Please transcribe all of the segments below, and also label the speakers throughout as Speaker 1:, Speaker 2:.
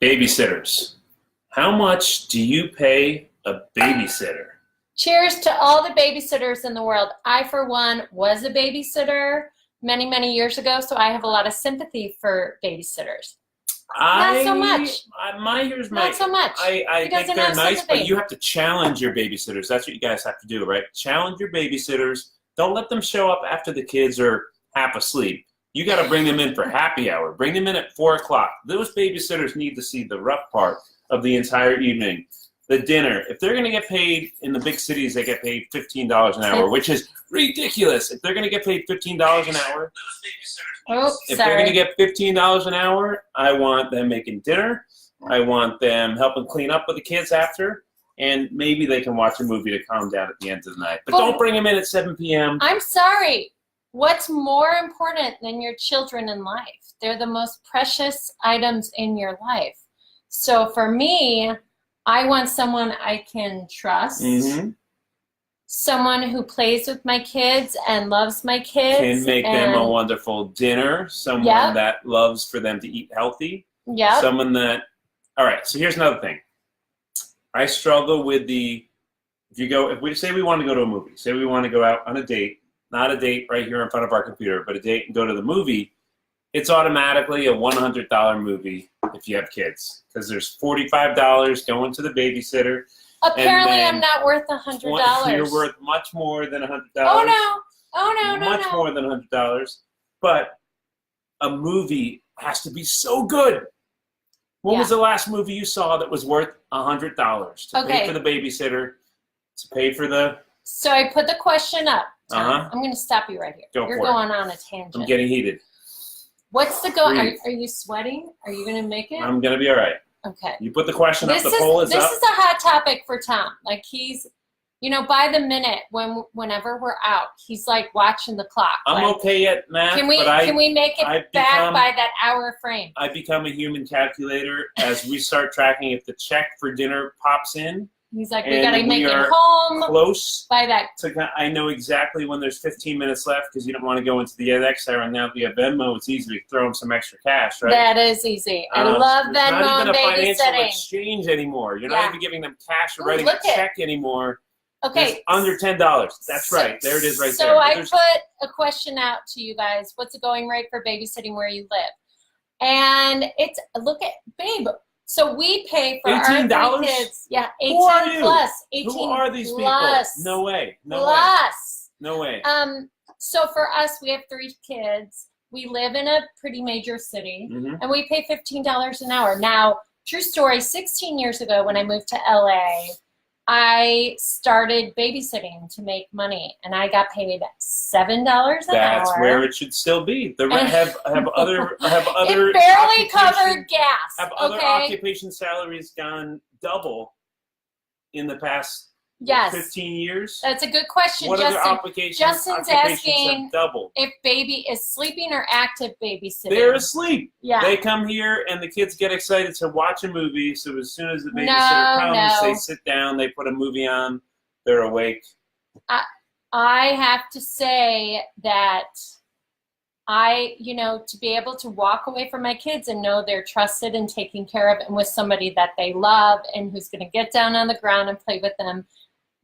Speaker 1: Babysitters. How much do you pay a babysitter?
Speaker 2: Cheers to all the babysitters in the world. I, for one, was a babysitter many, many years ago, so I have a lot of sympathy for babysitters. Not so much. Not so much.
Speaker 1: I think they're nice, but you have to challenge your babysitters. That's what you guys have to do, right? Challenge your babysitters. Don't let them show up after the kids are half asleep. You got to bring them in for happy hour. Bring them in at 4 o'clock. Those babysitters need to see the rough part of the entire evening. The dinner. If they're going to get paid in the big cities, they get paid $15 an hour, which is ridiculous. If they're going to get paid $15 an hour, they're going to get $15 an hour, I want them making dinner. I want them helping clean up with the kids after, and maybe they can watch a movie to calm down at the end of the night. But don't bring them in at 7 p.m.
Speaker 2: I'm sorry. What's more important than your children in life? They're the most precious items in your life. So for me, I want someone I can trust, someone who plays with my kids and loves my kids.
Speaker 1: Can make them a wonderful dinner, someone that loves for them to eat healthy.
Speaker 2: Yeah.
Speaker 1: Someone that, all right, so here's another thing. I struggle with if we say we want to go to a movie, say we want to go out on a date, not a date right here in front of our computer, but a date and go to the movie, it's automatically a $100 movie if you have kids, because there's $45 going to the babysitter.
Speaker 2: Apparently, I'm not worth $100.
Speaker 1: You're worth much more than $100.
Speaker 2: Oh no!
Speaker 1: Much more than $100. But a movie has to be so good. When was the last movie you saw that was worth $100 to pay for the babysitter, to pay for the? So
Speaker 2: I put the question up. Tom. I'm going to stop you right here. You're going on a tangent.
Speaker 1: I'm getting heated.
Speaker 2: What's the goal? Are you sweating? Are you going to make it?
Speaker 1: I'm going to be all right.
Speaker 2: Okay.
Speaker 1: You put the question up, the poll is up.
Speaker 2: This is a hot topic for Tom. Like he's, by the minute, whenever we're out, he's like watching the clock.
Speaker 1: I'm okay at math,
Speaker 2: can we make it back by that hour frame?
Speaker 1: I become a human calculator as we start tracking if the check for dinner pops in.
Speaker 2: He's like, we got to make it home
Speaker 1: close
Speaker 2: by that.
Speaker 1: I know exactly when there's 15 minutes left because you don't want to go into the next hour. And now via Venmo, it's easy to throw them some extra cash, right?
Speaker 2: That is easy. I love Venmo and babysitting. Not even a financial exchange
Speaker 1: anymore. You're not even giving them cash or writing a check anymore.
Speaker 2: Okay.
Speaker 1: It's under $10. That's right. There it is right there.
Speaker 2: So I put a question out to you guys. What's the going rate for babysitting where you live? And it's, babe. So we pay for
Speaker 1: $18?
Speaker 2: our 3 kids. Yeah, 18
Speaker 1: Who are you?
Speaker 2: plus. 18
Speaker 1: Who are these
Speaker 2: plus.
Speaker 1: people? No way. No way.
Speaker 2: So for us, we have 3 kids. We live in a pretty major city, and we pay $15 an hour. Now, true story, 16 years ago when I moved to LA, I started babysitting to make money, and I got paid $7 an hour.
Speaker 1: That's where it should still be. Have other
Speaker 2: it barely covered gas.
Speaker 1: Have other occupation salaries gone double in the past 15 years?
Speaker 2: That's a good question,
Speaker 1: what
Speaker 2: Justin.
Speaker 1: Justin's
Speaker 2: asking if baby is sleeping or active babysitting.
Speaker 1: They're asleep.
Speaker 2: Yeah.
Speaker 1: They come here and the kids get excited to watch a movie. So as soon as the babysitter comes, they sit down, they put a movie on, they're awake.
Speaker 2: I have to say that to be able to walk away from my kids and know they're trusted and taken care of and with somebody that they love and who's going to get down on the ground and play with them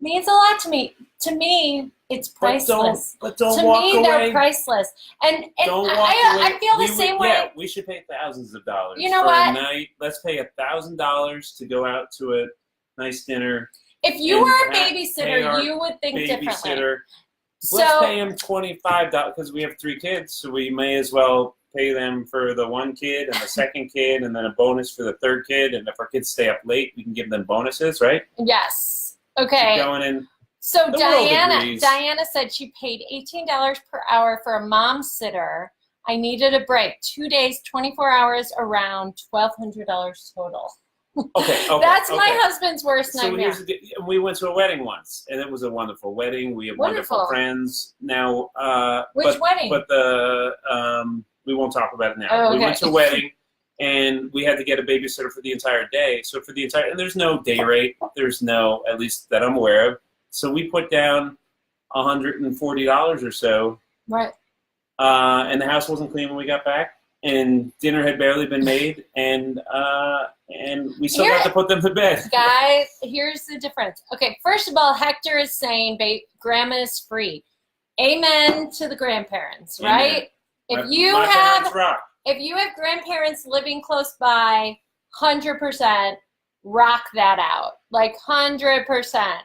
Speaker 2: means a lot to me. To me, it's priceless.
Speaker 1: But don't walk away.
Speaker 2: They're priceless. And I feel the same way.
Speaker 1: Yeah, we should pay thousands of dollars
Speaker 2: for
Speaker 1: a night. Let's pay $1,000 to go out to a nice dinner.
Speaker 2: If you were a babysitter, you would think differently.
Speaker 1: Let's pay them $25 because we have 3 kids, so we may as well pay them for the 1 kid and the 2nd kid and then a bonus for the 3rd kid. And if our kids stay up late, we can give them bonuses, right?
Speaker 2: Yes. Okay.
Speaker 1: Keep going in.
Speaker 2: So Diana said she paid $18 per hour for a mom sitter. I needed a break. 2 days, 24 hours, around $1,200 total.
Speaker 1: Okay.
Speaker 2: That's my husband's worst nightmare.
Speaker 1: We went to a wedding once, and it was a wonderful wedding. We have wonderful friends now.
Speaker 2: Which wedding?
Speaker 1: But we won't talk about it now.
Speaker 2: Oh, okay.
Speaker 1: We went to a wedding, and we had to get a babysitter for the entire day. So and there's no day rate. There's no, at least that I'm aware of. So we put down $140 or so.
Speaker 2: Right.
Speaker 1: And the house wasn't clean when we got back. and dinner had barely been made, and we still got to put them to bed.
Speaker 2: Guys, here's the difference. Okay, first of all, Hector is saying grandma is free. Amen to the grandparents, right?
Speaker 1: Amen.
Speaker 2: If you have grandparents living close by, 100% rock that out, like 100%.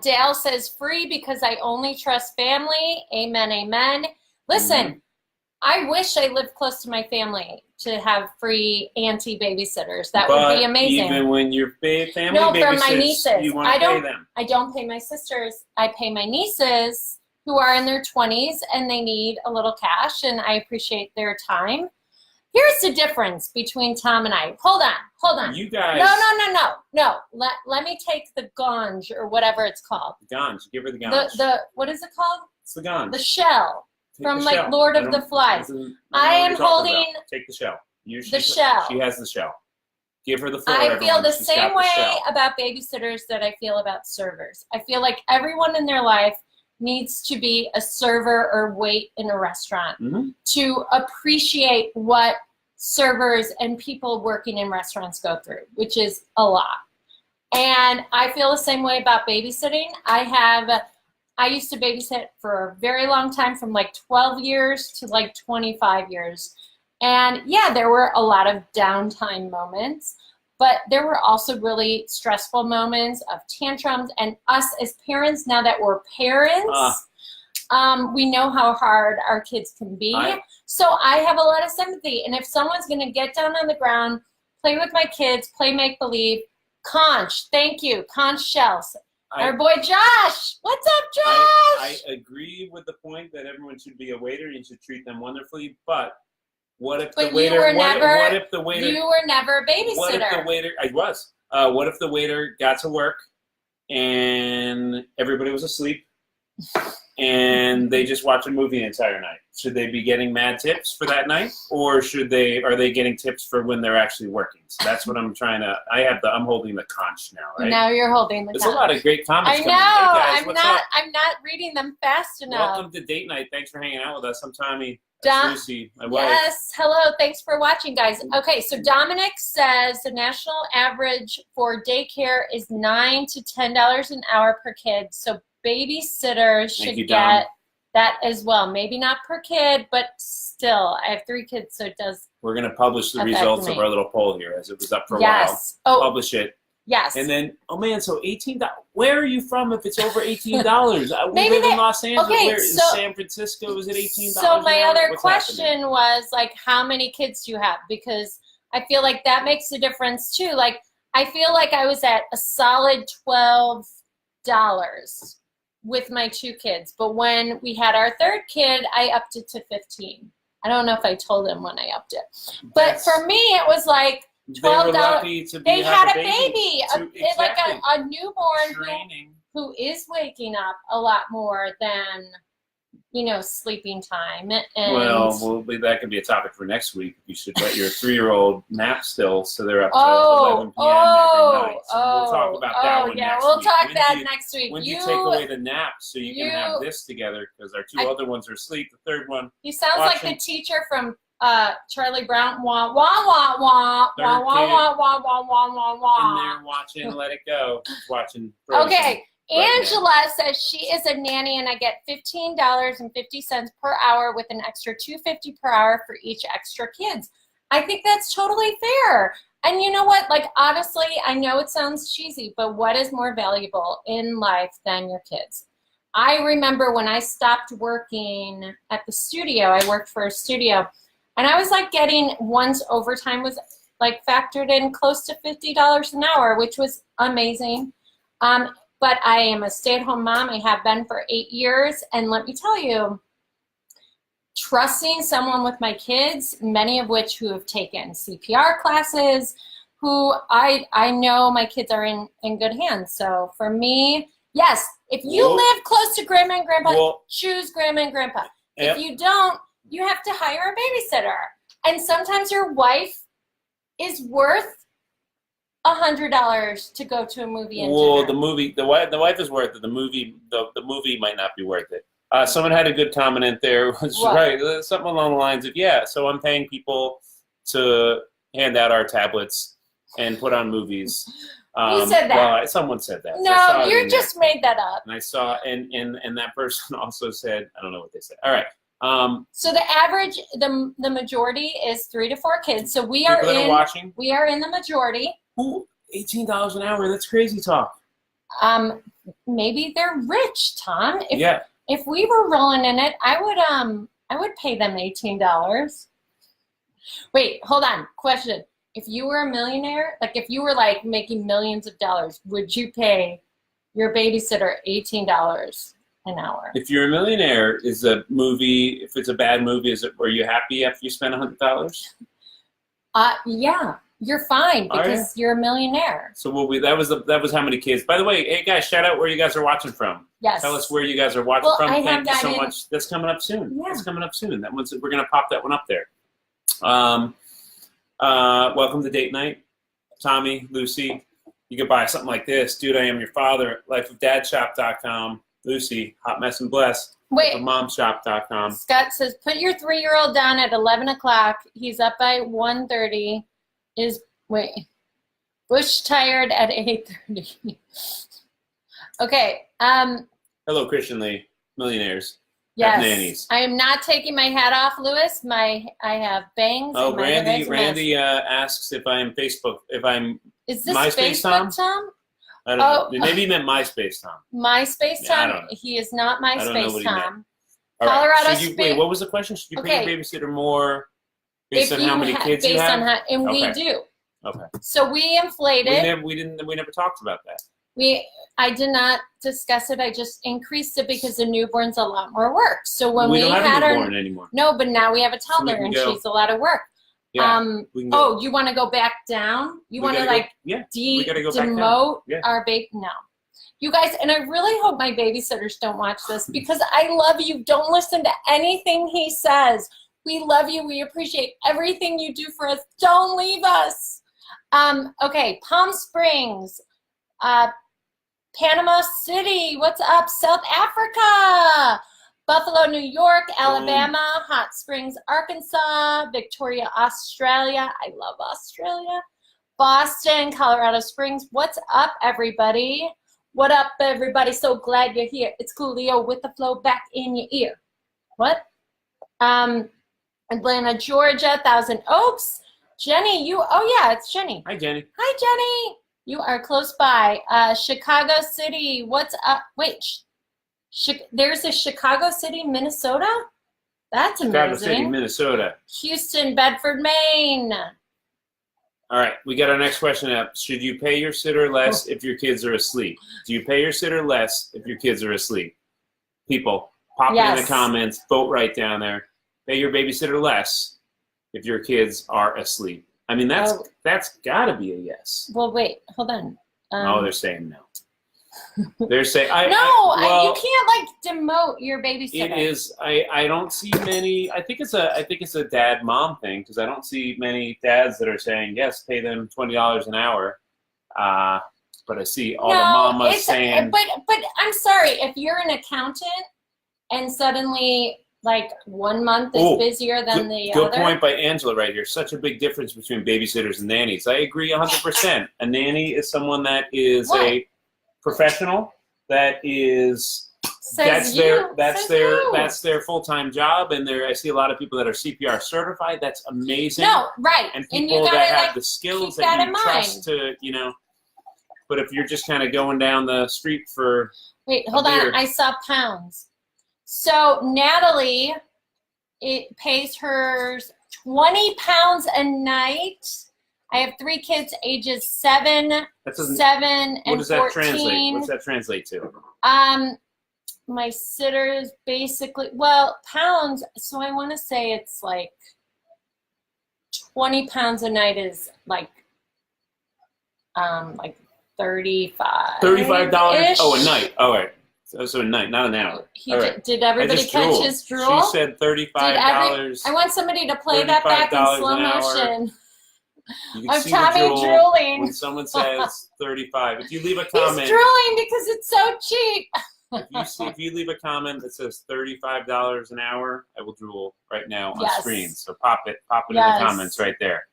Speaker 2: Dale says free because I only trust family. Amen, amen. Listen, I wish I lived close to my family to have free auntie babysitters. That would be amazing.
Speaker 1: Even when your family babysits,
Speaker 2: from my nieces.
Speaker 1: you want to pay them.
Speaker 2: I don't pay my sisters. I pay my nieces who are in their 20s and they need a little cash, and I appreciate their time. Here's the difference between Tom and I. Hold on.
Speaker 1: You guys.
Speaker 2: No. Let me take the ganj or whatever it's called.
Speaker 1: Ganj. Give her the ganj.
Speaker 2: What is it called?
Speaker 1: It's the ganj.
Speaker 2: The shell. From like Lord of the Flies. I am holding.
Speaker 1: Take the shell.
Speaker 2: The shell.
Speaker 1: She has the shell. Give her the floor.
Speaker 2: I feel the same way about babysitters that I feel about servers. I feel like everyone in their life needs to be a server or wait in a restaurant to appreciate what servers and people working in restaurants go through, which is a lot. And I feel the same way about babysitting. I used to babysit for a very long time, from like 12 years to like 25 years. And yeah, there were a lot of downtime moments, but there were also really stressful moments of tantrums. And us as parents, now that we're parents, we know how hard our kids can be. So I have a lot of sympathy. And if someone's going to get down on the ground, play with my kids, play make-believe, conch, thank you, conch shells. Our boy Josh. What's up, Josh?
Speaker 1: I agree with the point that everyone should be a waiter and you should treat them wonderfully, but what if the waiter? What if the waiter?
Speaker 2: You were never a babysitter.
Speaker 1: What if the waiter? I was. What if the waiter got to work and everybody was asleep and they just watched a movie the entire night? Should they be getting mad tips for that night, or are they getting tips for when they're actually working? So that's what I'm trying to. I'm holding the conch now, right?
Speaker 2: Now you're holding the conch.
Speaker 1: There's a lot of great comments.
Speaker 2: I know.
Speaker 1: Hey guys,
Speaker 2: I'm not reading them fast enough.
Speaker 1: Welcome to date night. Thanks for hanging out with us. I'm Tommy. Lucy, my wife.
Speaker 2: Yes. Hello. Thanks for watching, guys. Okay, so Dominic says the national average for daycare is $9 to $10 an hour per kid. So babysitters should get that as well. Maybe not per kid, but still. I have 3 kids, so it does.
Speaker 1: We're going to publish the results of our little poll here, as it was up for a while. Publish it.
Speaker 2: Yes.
Speaker 1: And then, oh man, so $18. Where are you from if it's over $18? We live in Los Angeles.
Speaker 2: Okay,
Speaker 1: Where is San Francisco? Is it $18?
Speaker 2: So my other question was, like, how many kids do you have? Because I feel like that makes a difference too. Like, I feel like I was at a solid $12 with my 2 kids, but when we had our 3rd kid, I upped it to $15. I don't know if I told him when I upped it, but for me, it was like $12. They had a baby, like a newborn who is waking up a lot more than, sleeping time. And
Speaker 1: well, that could be a topic for next week. You should let your 3-year-old nap still, so they're up to 11 p.m. every night. So we'll talk about that one next week.
Speaker 2: We'll talk that next week.
Speaker 1: When you take away the nap so you can have this together, because our 2 other ones are asleep. The 3rd one.
Speaker 2: He sounds like the teacher from Charlie Brown. Wah wah wah wah wah wah wah wah wah wah wah.
Speaker 1: And they're watching Let It Go. He's watching Frozen.
Speaker 2: Okay. Angela says she is a nanny and I get $15.50 per hour with an extra $2.50 per hour for each extra kids. I think that's totally fair. And you know what? Like, honestly, I know it sounds cheesy, but what is more valuable in life than your kids? I remember when I stopped working at the studio, I worked for a studio, and I was like getting, once overtime was like factored in, close to $50 an hour, which was amazing. But I am a stay-at-home mom. I have been for 8 years. And let me tell you, trusting someone with my kids, many of which who have taken CPR classes, who I know my kids are in good hands. So for me, yes, if you live close to grandma and grandpa, choose grandma and grandpa. If you don't, you have to hire a babysitter. And sometimes your wife is worth $100 to go to a movie and dinner.
Speaker 1: The wife is worth it. The movie might not be worth it. Someone had a good comment in there. Was
Speaker 2: What?
Speaker 1: right. Something along the lines of, yeah, so I'm paying people to hand out our tablets and put on movies.
Speaker 2: Who said that?
Speaker 1: Well, someone said that.
Speaker 2: No, you just made that up.
Speaker 1: And I saw, and that person also said, I don't know what they said. All right.
Speaker 2: So the average, the majority is 3 to 4 kids. So we are
Speaker 1: watching.
Speaker 2: We are in the majority.
Speaker 1: Ooh, $18 an hour. That's crazy talk.
Speaker 2: Maybe they're rich, Tom.
Speaker 1: Yeah.
Speaker 2: If we were rolling in it, I would pay them $18. Wait, hold on. Question. If you were a millionaire, like if you were like making millions of dollars, would you pay your babysitter $18 an hour?
Speaker 1: If you're a millionaire, is a movie, if it's a bad movie, were you happy after you spent $100?
Speaker 2: Yeah. You're fine because you're a millionaire.
Speaker 1: So that was how many kids. By the way, hey guys, shout out where you guys are watching from.
Speaker 2: Yes.
Speaker 1: Tell us where you guys are watching from. Thank you so
Speaker 2: in.
Speaker 1: much. That's coming up soon.
Speaker 2: Yeah.
Speaker 1: That's coming up soon. We're gonna pop that one up there. Welcome to date night, Tommy, Lucy. You could buy something like this. Dude, I am your father. Lifeofdadshop.com. Lucy, hot mess and bless.
Speaker 2: Wait.
Speaker 1: Momshop.com.
Speaker 2: Scott says, put your 3-year-old down at 11 o'clock. He's up by 1:30. Bush tired at 8:30. Okay.
Speaker 1: Hello, Christian Lee. Millionaires.
Speaker 2: Yes.
Speaker 1: Nannies.
Speaker 2: I am not taking my hat off, Lewis. I have bangs.
Speaker 1: Oh,
Speaker 2: and my
Speaker 1: Randy asks if I'm Facebook.
Speaker 2: Is this
Speaker 1: MySpace
Speaker 2: Facebook, Tom?
Speaker 1: I don't know. Maybe he meant MySpace Tom.
Speaker 2: MySpace Tom?
Speaker 1: I don't know.
Speaker 2: He is not MySpace Tom.
Speaker 1: All right.
Speaker 2: Colorado
Speaker 1: Wait, what was the question? Should you pay your babysitter more based on how many kids you have?
Speaker 2: And we do.
Speaker 1: Okay.
Speaker 2: So we inflated.
Speaker 1: We never talked about that.
Speaker 2: I did not discuss it. I just increased it because the newborn's a lot more work. So when we
Speaker 1: don't
Speaker 2: had
Speaker 1: have a
Speaker 2: our
Speaker 1: newborn anymore.
Speaker 2: No, but now we have a toddler and she's a lot of work.
Speaker 1: Yeah,
Speaker 2: you want to go back down? You want to demote our baby? No. You guys, and I really hope my babysitters don't watch this because I love you. Don't listen to anything he says. We love you. We appreciate everything you do for us. Don't leave us. Okay, Palm Springs, Panama City, what's up? South Africa, Buffalo, New York, Alabama, Hot Springs, Arkansas, Victoria, Australia. I love Australia. Boston, Colorado Springs. What's up, everybody? What up, everybody? So glad you're here. It's Coolio with the flow back in your ear. What? Atlanta, Georgia, Thousand Oaks. Jenny, it's Jenny.
Speaker 1: Hi, Jenny.
Speaker 2: Hi, Jenny. You are close by. Chicago City, what's up? Wait, there's a Chicago City, Minnesota? That's amazing.
Speaker 1: Chicago City, Minnesota.
Speaker 2: Houston, Bedford, Maine.
Speaker 1: All right, we got our next question up. Should you pay your sitter less if your kids are asleep? Do you pay your sitter less if your kids are asleep? People, pop it in the comments. Vote right down there. Pay your babysitter less if your kids are asleep. I mean, that's got to be a yes.
Speaker 2: Well, wait, hold on.
Speaker 1: They're saying no. They're saying
Speaker 2: you can't demote your babysitter.
Speaker 1: It is. I don't see many. I think it's a dad mom thing because I don't see many dads that are saying yes, pay them $20 an hour. But I see all the mamas saying.
Speaker 2: But I'm sorry if you're an accountant and suddenly. 1 month is busier than the other.
Speaker 1: Good point by Angela right here. Such a big difference between babysitters and nannies. I agree 100%. A nanny is someone that is a professional. That is that's their full-time job, and I see a lot of people that are CPR certified. That's amazing.
Speaker 2: No, right.
Speaker 1: And people that have the skills that you trust to, But if you're just kind of going down the street for
Speaker 2: hold on. I saw pounds. So Natalie, it pays her 20 pounds a night. I have 3 kids, ages 7, 7, and 14.
Speaker 1: What does that translate? What's that translate to?
Speaker 2: My sitters basically, pounds. So I want to say it's 20 pounds a night is like $35.
Speaker 1: $35? Oh, a night. All right. So a night, not an hour.
Speaker 2: Did everybody catch his drool?
Speaker 1: She said $35.
Speaker 2: I want somebody to play that back in slow motion.
Speaker 1: You can
Speaker 2: of
Speaker 1: see
Speaker 2: Tommy drooling.
Speaker 1: When someone says 35. If you leave a comment.
Speaker 2: He's drooling because it's so cheap.
Speaker 1: If you leave a comment that says $35 an hour, I will drool right now on screen. So pop it in the comments right there.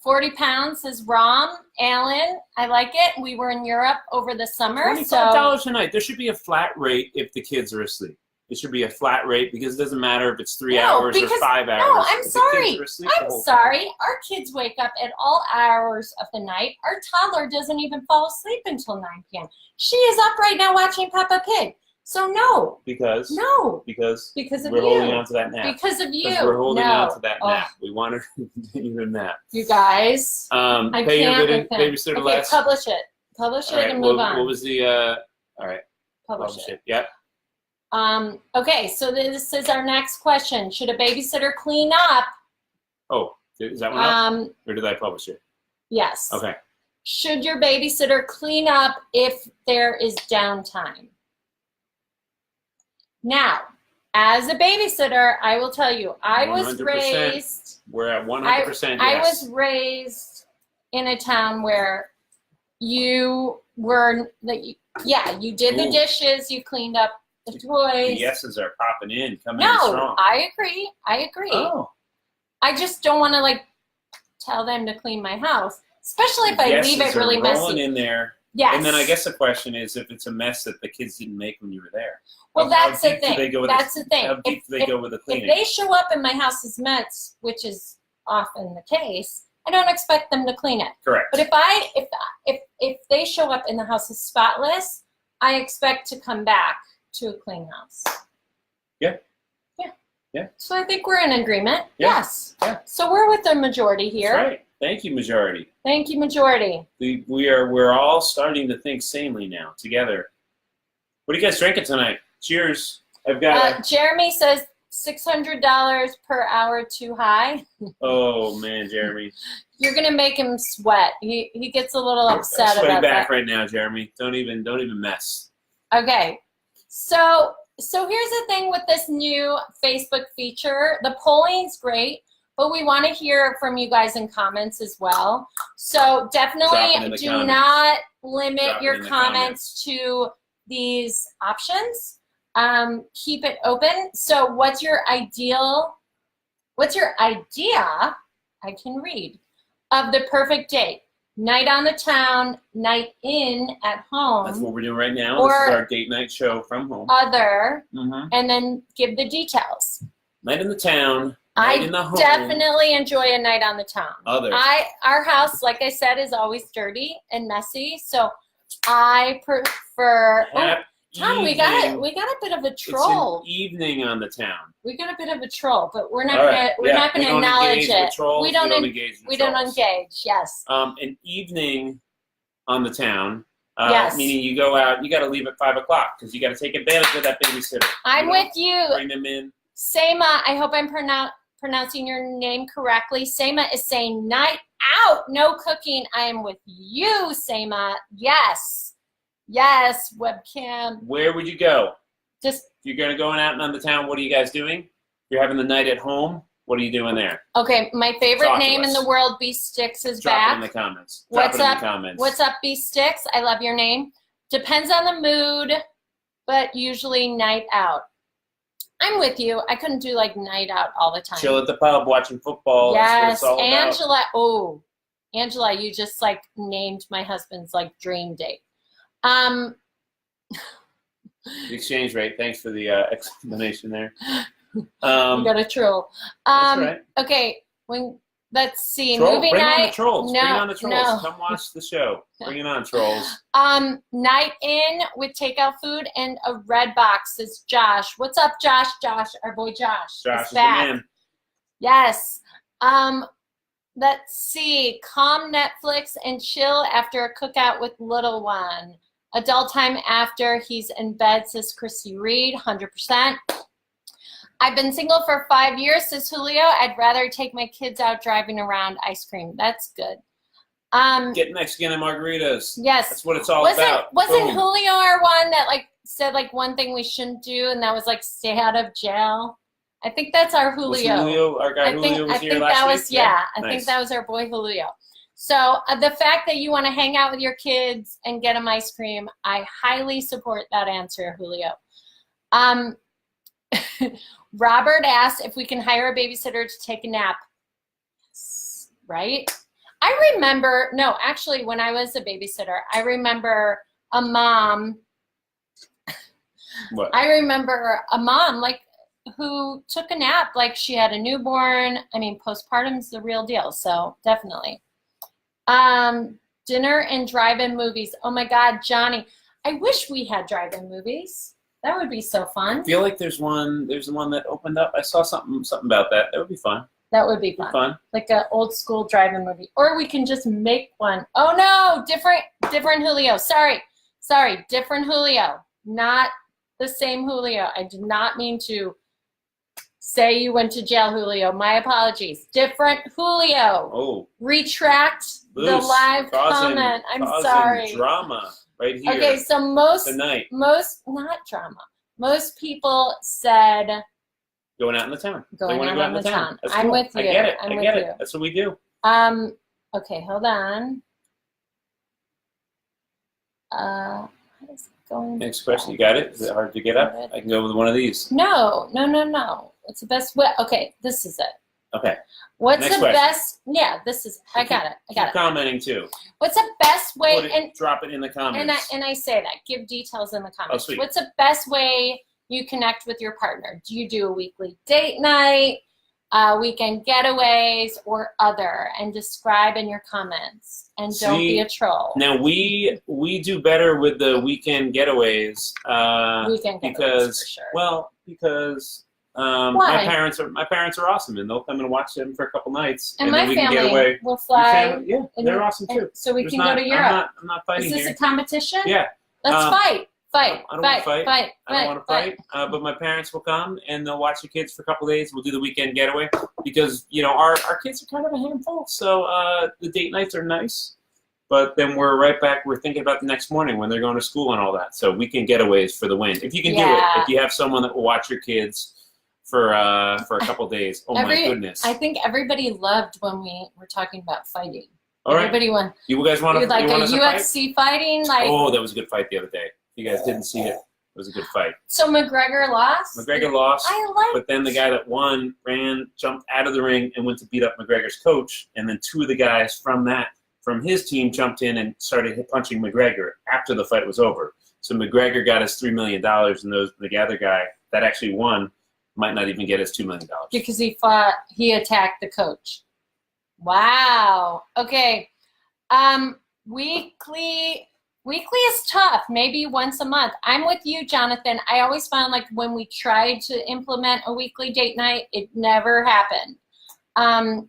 Speaker 2: 40 pounds is Rom. Alan, I like it. We were in Europe over the summer.
Speaker 1: $25 a night. There should be a flat rate if the kids are asleep. It should be a flat rate because it doesn't matter if it's 3 hours or 5 hours.
Speaker 2: No, I'm sorry. I'm sorry. Our kids wake up at all hours of the night. Our toddler doesn't even fall asleep until 9 p.m. She is up right now watching Peppa Pig. So no.
Speaker 1: Because of
Speaker 2: we're
Speaker 1: holding on to that nap.
Speaker 2: Because of you.
Speaker 1: We're holding on to that nap. We want her to continue to nap.
Speaker 2: You guys.
Speaker 1: Pay your babysitter less.
Speaker 2: Publish it. Publish it and move on.
Speaker 1: What was the all right.
Speaker 2: Publish it.
Speaker 1: Yep.
Speaker 2: Okay, so this is our next question. Should a babysitter clean up?
Speaker 1: Oh, is that one up? Or did I publish it?
Speaker 2: Yes.
Speaker 1: Okay.
Speaker 2: Should your babysitter clean up if there is downtime? Now, as a babysitter, I will tell you, I was raised.
Speaker 1: We're at 100%.
Speaker 2: I was raised in a town where you were, you did the dishes, you cleaned up the toys.
Speaker 1: The yeses are popping in, coming in strong.
Speaker 2: No, I agree.
Speaker 1: Oh.
Speaker 2: I just don't want to tell them to clean my house, especially if I leave it really messy.
Speaker 1: Rolling in there.
Speaker 2: Yes.
Speaker 1: And then I guess the question is if it's a mess that the kids didn't make when you were there.
Speaker 2: Well, that's the thing. That's the thing.
Speaker 1: How deep do they go with the cleaning?
Speaker 2: If they show up in my house as mess, which is often the case, I don't expect them to clean it.
Speaker 1: Correct.
Speaker 2: But if they show up in the house as spotless, I expect to come back to a clean house. Yeah. So I think we're in agreement. Yeah. Yes. Yeah. So we're with the majority here.
Speaker 1: That's right. Thank you, majority.
Speaker 2: Thank you, majority.
Speaker 1: We're all starting to think sanely now together. What are you guys drinking tonight? Cheers. I've got.
Speaker 2: Jeremy says $600 per hour too high.
Speaker 1: Oh man, Jeremy.
Speaker 2: You're gonna make him sweat. He gets a little upset about that.
Speaker 1: Back right now, Jeremy. Don't even mess.
Speaker 2: Okay. So here's the thing with this new Facebook feature. The polling's great, but we want to hear from you guys in comments as well. So definitely do not limit your comments to these options. Keep it open. So what's your idea, I can read, of the perfect date? Night on the town, night in at home.
Speaker 1: That's what we're doing right now. This is our date night show from home.
Speaker 2: And then give the details.
Speaker 1: Night in the town, night in the home.
Speaker 2: I definitely enjoy a night on the town. Our house, like I said, is always dirty and messy, so I prefer. Tom, we got a bit of a troll.
Speaker 1: It's an evening on the town. We
Speaker 2: got a bit of a troll, but we're not gonna acknowledge it. We don't engage. We don't engage. Yes.
Speaker 1: An evening on the town.
Speaker 2: Yes.
Speaker 1: Meaning you go out. You got to leave at 5 o'clock because you got to take advantage of that babysitter.
Speaker 2: I'm with you.
Speaker 1: Bring them in.
Speaker 2: Sema, I hope I'm pronouncing your name correctly. Sema is saying night out, no cooking. I am with you, Sema. Yes. Yes, webcam.
Speaker 1: Where would you go?
Speaker 2: Just
Speaker 1: if you're going to go out on the town, what are you guys doing? If you're having the night at home, what are you doing there?
Speaker 2: Okay, my favorite name in the world, B Sticks, is back.
Speaker 1: Drop it in the comments.
Speaker 2: What's up, B Sticks? I love your name. Depends on the mood, but usually night out. I'm with you. I couldn't do night out all the time.
Speaker 1: Chill at the pub watching football.
Speaker 2: Yes,
Speaker 1: that's what it's all
Speaker 2: Angela.
Speaker 1: about.
Speaker 2: Oh, Angela, you just named my husband's dream date.
Speaker 1: The exchange rate. Thanks for the explanation there.
Speaker 2: You got a troll.
Speaker 1: That's right.
Speaker 2: Okay, let's see.
Speaker 1: Troll,
Speaker 2: movie
Speaker 1: bring
Speaker 2: night.
Speaker 1: on the trolls.
Speaker 2: No,
Speaker 1: bring on the trolls.
Speaker 2: No.
Speaker 1: Come watch the show. Bring it on, trolls.
Speaker 2: Night in with takeout food and a red box is Josh. What's up, Josh? Josh, our boy Josh.
Speaker 1: Josh is
Speaker 2: back.
Speaker 1: the man.
Speaker 2: Yes. Let's see. Calm Netflix and chill after a cookout with little one. Adult time after he's in bed, says Chrissy Reed, 100%. I've been single for 5 years, says Julio. I'd rather take my kids out driving around ice cream. That's good.
Speaker 1: Get Mexican and margaritas.
Speaker 2: Yes.
Speaker 1: That's what it's all about.
Speaker 2: Wasn't Julio our one that said one thing we shouldn't do, and that was stay out of jail? I think that's our Julio.
Speaker 1: Was Julio, our guy Julio was here last week?
Speaker 2: Yeah, I
Speaker 1: nice.
Speaker 2: think that was our boy Julio. So the fact that you want to hang out with your kids and get them ice cream, I highly support that answer, Julio. Robert asked if we can hire a babysitter to take a nap. Right? I remember, no, actually, when I was a babysitter, I remember a mom.
Speaker 1: What?
Speaker 2: I remember a mom, like, who took a nap, like she had a newborn. I mean, postpartum's the real deal, so definitely. Dinner and drive-in movies. Oh my God, Johnny, I wish we had drive-in movies. That would be so fun.
Speaker 1: I feel like there's one that opened up. I saw something about that. That would be fun.
Speaker 2: That would be fun. Like an old school drive-in movie. Or we can just make one. Oh no, different Julio. Sorry, different Julio. Not the same Julio. I did not mean to say you went to jail, Julio. My apologies. Different Julio.
Speaker 1: Oh.
Speaker 2: Retract the live comment. I'm sorry.
Speaker 1: Drama right here.
Speaker 2: Okay, so not drama. Most people said
Speaker 1: going out in the town.
Speaker 2: Going out in the town.
Speaker 1: That's
Speaker 2: I'm
Speaker 1: cool.
Speaker 2: with you.
Speaker 1: I get it.
Speaker 2: I'm
Speaker 1: I
Speaker 2: with
Speaker 1: get
Speaker 2: you.
Speaker 1: it. That's what we do.
Speaker 2: Okay, hold on. What is going?
Speaker 1: Next question. You got it? Is it hard to get up? I can go with one of these.
Speaker 2: No. It's the best way. Okay, this is it.
Speaker 1: Okay.
Speaker 2: What's
Speaker 1: Next
Speaker 2: the
Speaker 1: question.
Speaker 2: best? Yeah, this is. I got it.
Speaker 1: Keep commenting too.
Speaker 2: What's the best way?
Speaker 1: Drop it in the comments.
Speaker 2: And I say that. Give details in the comments.
Speaker 1: Oh, sweet.
Speaker 2: What's the best way you connect with your partner? Do you do a weekly date night, weekend getaways, or other? And describe in your comments. And don't be a troll.
Speaker 1: Now we do better with the weekend getaways.
Speaker 2: Weekend getaways
Speaker 1: because
Speaker 2: for sure.
Speaker 1: Well, because my parents are awesome, and they'll come and watch them for a couple nights,
Speaker 2: and
Speaker 1: then
Speaker 2: my
Speaker 1: we can get
Speaker 2: family
Speaker 1: away.
Speaker 2: will fly.
Speaker 1: Yeah, they're awesome too.
Speaker 2: So we can go to Europe.
Speaker 1: I'm not fighting
Speaker 2: Is this
Speaker 1: here.
Speaker 2: a competition?
Speaker 1: Yeah.
Speaker 2: Let's fight.
Speaker 1: I don't want to fight. I don't want to fight. But my parents will come and they'll watch the kids for a couple days. We'll do the weekend getaway because our kids are kind of a handful. So the date nights are nice, but then we're right back. We're thinking about the next morning when they're going to school and all that. So weekend getaways for the win. If you can do it, if you have someone that will watch your kids for a couple days. Oh my goodness!
Speaker 2: I think everybody loved when we were talking about fighting.
Speaker 1: All right.
Speaker 2: Everybody won.
Speaker 1: You guys want to
Speaker 2: like a UFC fighting? Like,
Speaker 1: oh, that was a good fight the other day. You guys didn't see it. It was a good fight.
Speaker 2: So McGregor lost?
Speaker 1: McGregor lost. But then the guy that won jumped out of the ring and went to beat up McGregor's coach. And then two of the guys from his team jumped in and started punching McGregor after the fight was over. So McGregor got his $3 million, and the other guy that actually won might not even get his $2 million.
Speaker 2: Because he attacked the coach. Wow. Okay. Weekly is tough, maybe once a month. I'm with you, Jonathan. I always found like when we tried to implement a weekly date night, it never happened.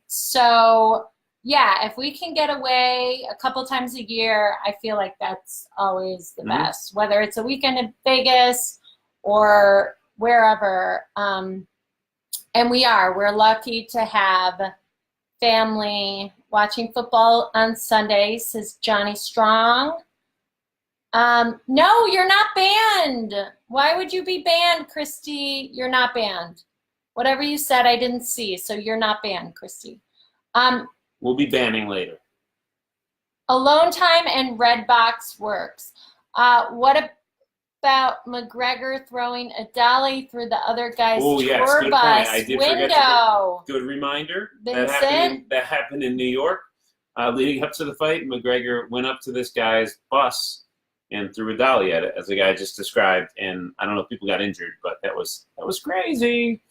Speaker 2: So yeah, if we can get away a couple times a year, I feel like that's always the best, whether it's a weekend in Vegas or wherever. And we're lucky to have family watching football on Sundays, says Johnny Strong. No, you're not banned. Why would you be banned, Christy? You're not banned. Whatever you said, I didn't see, so you're not banned, Christy.
Speaker 1: We'll be banning later.
Speaker 2: Alone time and red box works. What about McGregor throwing a dolly through the other guy's tour bus window?
Speaker 1: Good reminder.
Speaker 2: Vincent?
Speaker 1: That happened in New York. Leading up to the fight, McGregor went up to this guy's bus and threw a dolly at it, as the guy just described. And I don't know if people got injured, but that was crazy.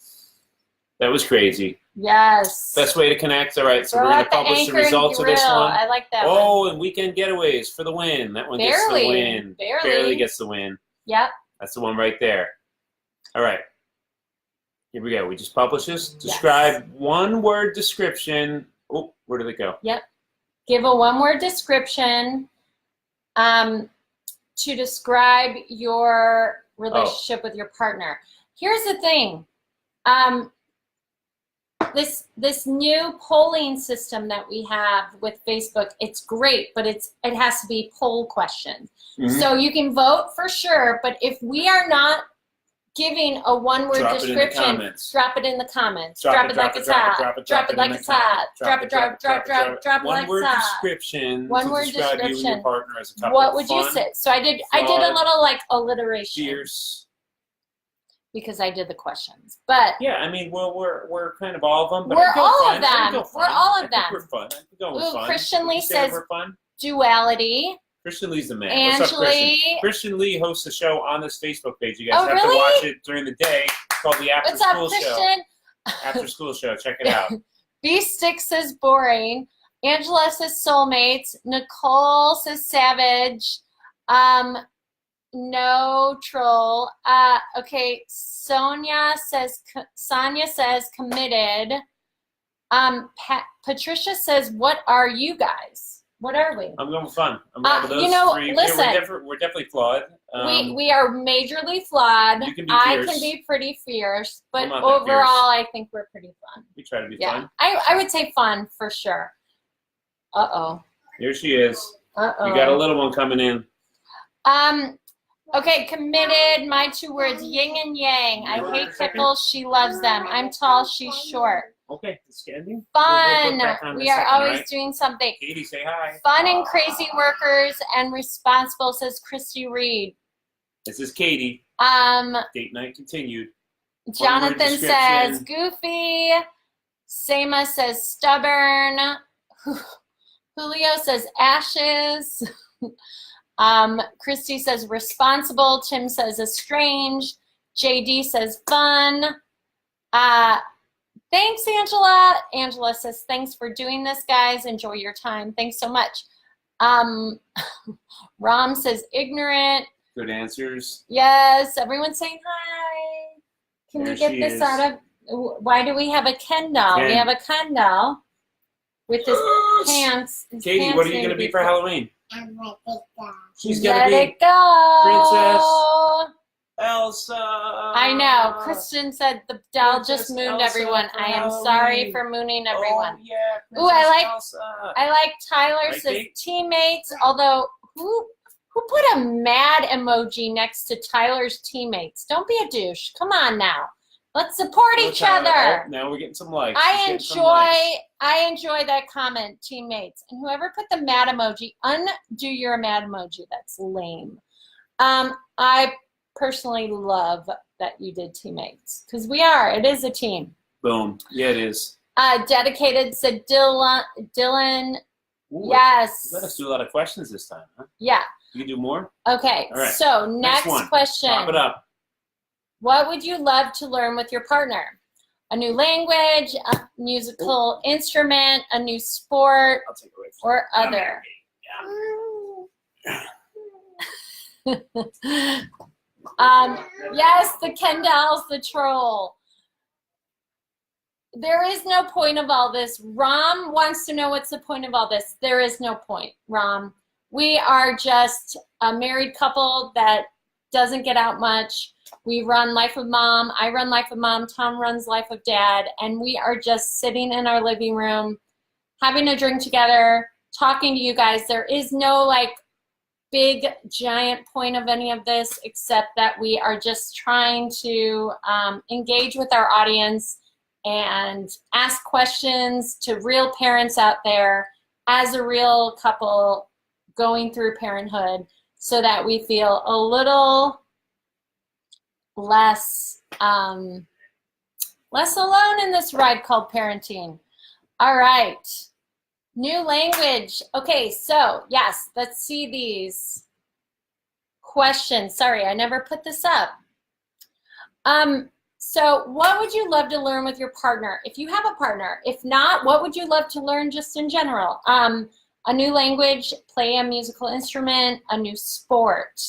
Speaker 1: That was crazy.
Speaker 2: Yes.
Speaker 1: Best way to connect. All right, so we're going to publish the results of this one.
Speaker 2: I like that one.
Speaker 1: Oh, and weekend getaways for the win. That one gets the win. Barely gets the win.
Speaker 2: Yep.
Speaker 1: That's the one right there. All right. Here we go. We just published this. Describe one-word description. Oh, where did it go?
Speaker 2: Yep. Give a one-word description to describe your relationship with your partner. Here's the thing. This new polling system that we have with Facebook, it's great, but it has to be poll questions. So you can vote for sure, but if we are not giving a one-word
Speaker 1: Drop it in the
Speaker 2: description,
Speaker 1: comments.
Speaker 2: drop it in the comments.
Speaker 1: Drop
Speaker 2: Drop it like it's hot. Drop it like it's hot. Drop it like it's hot.
Speaker 1: One-word description
Speaker 2: One-word
Speaker 1: to describe you and
Speaker 2: description.
Speaker 1: your partner as a couple.
Speaker 2: What would you
Speaker 1: Fun,
Speaker 2: say? So I did a little like alliteration
Speaker 1: fierce.
Speaker 2: because I did the questions. But
Speaker 1: Yeah, I mean, well, we're kind of all of them. But
Speaker 2: we're
Speaker 1: I go
Speaker 2: all
Speaker 1: fun.
Speaker 2: of them.
Speaker 1: I go fun.
Speaker 2: We're all
Speaker 1: I
Speaker 2: of
Speaker 1: think
Speaker 2: them.
Speaker 1: We're fun. I can go with
Speaker 2: Ooh,
Speaker 1: fun.
Speaker 2: Christian Lee
Speaker 1: Would you say
Speaker 2: says
Speaker 1: we're fun.
Speaker 2: duality.
Speaker 1: Christian Lee's the man. What's up,
Speaker 2: Angeli.
Speaker 1: Christian? Christian Lee hosts a show on this Facebook page. You guys
Speaker 2: Oh,
Speaker 1: have
Speaker 2: really?
Speaker 1: to watch it during the day. It's called the After
Speaker 2: What's up,
Speaker 1: School Show.
Speaker 2: Christian?
Speaker 1: After School Show. Check it out.
Speaker 2: B6 says boring. Angela says soulmates. Nicole says savage. No troll. Okay, Sonia says committed. Patricia says, what are you guys? What are we?
Speaker 1: I'm going with fun. I'm going with those
Speaker 2: you know,
Speaker 1: three.
Speaker 2: listen.
Speaker 1: We're definitely flawed.
Speaker 2: We are majorly flawed.
Speaker 1: You can be
Speaker 2: I
Speaker 1: fierce.
Speaker 2: can be pretty fierce, but
Speaker 1: I'm not that
Speaker 2: overall, I think we're pretty fun.
Speaker 1: We try to be
Speaker 2: Yeah,
Speaker 1: fun.
Speaker 2: I would say fun for sure. Uh-oh.
Speaker 1: Here she is.
Speaker 2: Uh-oh.
Speaker 1: You got a little one coming in.
Speaker 2: Okay, committed, my 2 words, yin and yang. I hate pickles, she loves them. I'm tall, she's short.
Speaker 1: Okay, it's ending.
Speaker 2: Fun. We are always
Speaker 1: right?
Speaker 2: doing something.
Speaker 1: Katie, say hi.
Speaker 2: Fun and crazy workers and responsible, says Christy Reed.
Speaker 1: This is Katie. Date night continued.
Speaker 2: Jonathan says goofy. Sema says stubborn. Julio says ashes. Christy says responsible. Tim says estranged. JD says fun. Thanks, Angela. Angela says, thanks for doing this, guys. Enjoy your time. Thanks so much. Ram says ignorant.
Speaker 1: Good answers.
Speaker 2: Yes, everyone's saying hi. Can you get this out of, why do we have a Ken doll? We have a Ken doll with his pants. His
Speaker 1: Katie,
Speaker 2: pants
Speaker 1: what are you going to be for Halloween?
Speaker 3: I'm like it go.
Speaker 1: She's going to
Speaker 2: Let
Speaker 1: be
Speaker 2: it go.
Speaker 1: Princess Elsa.
Speaker 2: I know. Christian said the doll just mooned
Speaker 1: Elsa
Speaker 2: everyone.
Speaker 1: for
Speaker 2: I am
Speaker 1: Halloween.
Speaker 2: sorry for mooning everyone.
Speaker 1: Oh, yeah.
Speaker 2: Ooh, I like
Speaker 1: Elsa.
Speaker 2: Tyler
Speaker 1: Right,
Speaker 2: says
Speaker 1: Kate?
Speaker 2: teammates, although who put a mad emoji next to Tyler's teammates? Don't be a douche. Come on now. Let's support each other.
Speaker 1: Oh, now we're getting some likes.
Speaker 2: I enjoy that comment, teammates. And whoever put the mad emoji, undo your mad emoji. That's lame. I personally love that you did teammates because it is a team.
Speaker 1: Boom. Yeah, it is.
Speaker 2: Dedicated said Dylan.
Speaker 1: Ooh,
Speaker 2: Yes.
Speaker 1: You let us do a lot of questions this time, huh?
Speaker 2: Yeah.
Speaker 1: You can do more?
Speaker 2: Okay.
Speaker 1: All right.
Speaker 2: So next
Speaker 1: one.
Speaker 2: question.
Speaker 1: Pop it up.
Speaker 2: What would you love to learn with your partner? A new language, a musical instrument, a new sport,
Speaker 1: I'll take it away.
Speaker 2: or other? Yes, the Ken dolls, the troll. There is no point of all this. Ram wants to know what's the point of all this. There is no point, Ram. We are just a married couple that doesn't get out much. We run Life of Mom. I run Life of Mom. Tom runs Life of Dad. And we are just sitting in our living room, having a drink together, talking to you guys. There is no big giant point of any of this except that we are just trying to engage with our audience and ask questions to real parents out there as a real couple going through parenthood so that we feel a little less alone in this ride called parenting. All right. New language. Okay, so yes, let's see these questions. Sorry, I never put this up. So what would you love to learn with your partner? If you have a partner. If not, what would you love to learn just in general? A new language, play a musical instrument, a new sport.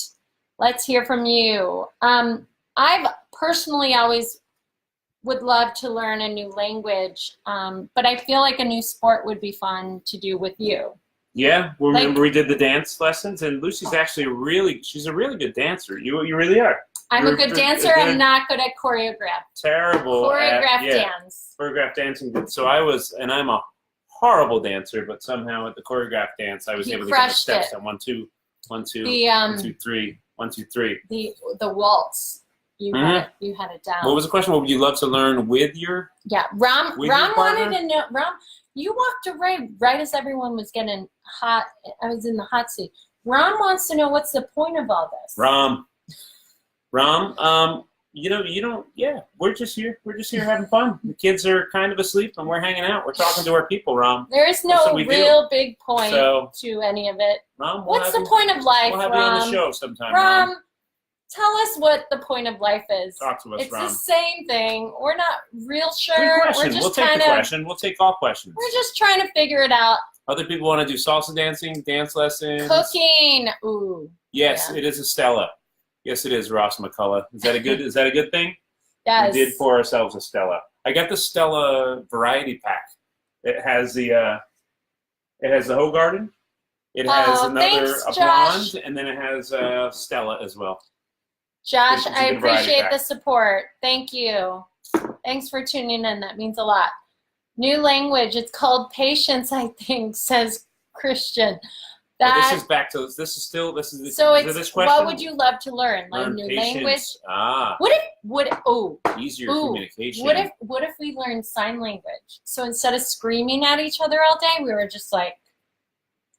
Speaker 2: Let's hear from you. I've personally always would love to learn a new language, but I feel like a new sport would be fun to do with you.
Speaker 1: Yeah, remember we did the dance lessons, and Lucy's actually she's a really good dancer. You really are.
Speaker 2: I'm a good dancer. I'm not good at choreograph.
Speaker 1: Terrible.
Speaker 2: Dance.
Speaker 1: Choreographed dancing. So I'm a horrible dancer, but somehow at the choreographed dance, I was able to get the steps on 1, 2, 1, 2, 1, 2, 3, 1, 2, 3.
Speaker 2: The waltz. You had it down.
Speaker 1: What was the question? What would you love to learn with your?
Speaker 2: Yeah, Ram
Speaker 1: with your
Speaker 2: wanted
Speaker 1: partner?
Speaker 2: to know. Ram, you walked away right as everyone was getting hot. I was in the hot seat. Ram wants to know what's the point of all this.
Speaker 1: Ram, you don't. Yeah, we're just here. We're just here having fun. The kids are kind of asleep, and we're hanging out. We're talking to our people, Ram.
Speaker 2: There is
Speaker 1: That's
Speaker 2: no
Speaker 1: what we
Speaker 2: real big point
Speaker 1: So,
Speaker 2: to any of it.
Speaker 1: Ram,
Speaker 2: What's the point of life,
Speaker 1: We'll have you on the
Speaker 2: Ram?
Speaker 1: show sometime.
Speaker 2: Ram, tell us what the point of life is.
Speaker 1: Talk to us,
Speaker 2: It's
Speaker 1: Ram.
Speaker 2: the same thing. We're not real
Speaker 1: Good
Speaker 2: sure.
Speaker 1: question.
Speaker 2: We're just
Speaker 1: We'll take
Speaker 2: kind
Speaker 1: the
Speaker 2: of.
Speaker 1: question. We'll take all questions.
Speaker 2: We're just trying to figure it out.
Speaker 1: Other people want to do salsa dancing, dance lessons.
Speaker 2: Cooking. Ooh.
Speaker 1: Yes,
Speaker 2: Yeah.
Speaker 1: it is a Stella. Yes, it is, Ross McCullough. Is that a good? Is that a good thing?
Speaker 2: Yes.
Speaker 1: We did pour ourselves a Stella. I got the Stella variety pack. It has the Hoegaarden. It has
Speaker 2: Oh,
Speaker 1: a
Speaker 2: thanks,
Speaker 1: blonde,
Speaker 2: Josh.
Speaker 1: and then it has Stella as well.
Speaker 2: Josh,
Speaker 1: It's a
Speaker 2: I
Speaker 1: good variety
Speaker 2: appreciate
Speaker 1: pack.
Speaker 2: the support. Thank you. Thanks for tuning in. That means a lot. New language. It's called patience, I think, says Christian.
Speaker 1: Well,
Speaker 2: That
Speaker 1: this is back to this. Is still this is the,
Speaker 2: so
Speaker 1: is
Speaker 2: it's
Speaker 1: this question.
Speaker 2: what would you love to learn? Like
Speaker 1: Learn
Speaker 2: new
Speaker 1: patience.
Speaker 2: language.
Speaker 1: Ah, easier
Speaker 2: Ooh,
Speaker 1: communication.
Speaker 2: what if we learned sign language? So instead of screaming at each other all day, we were just like,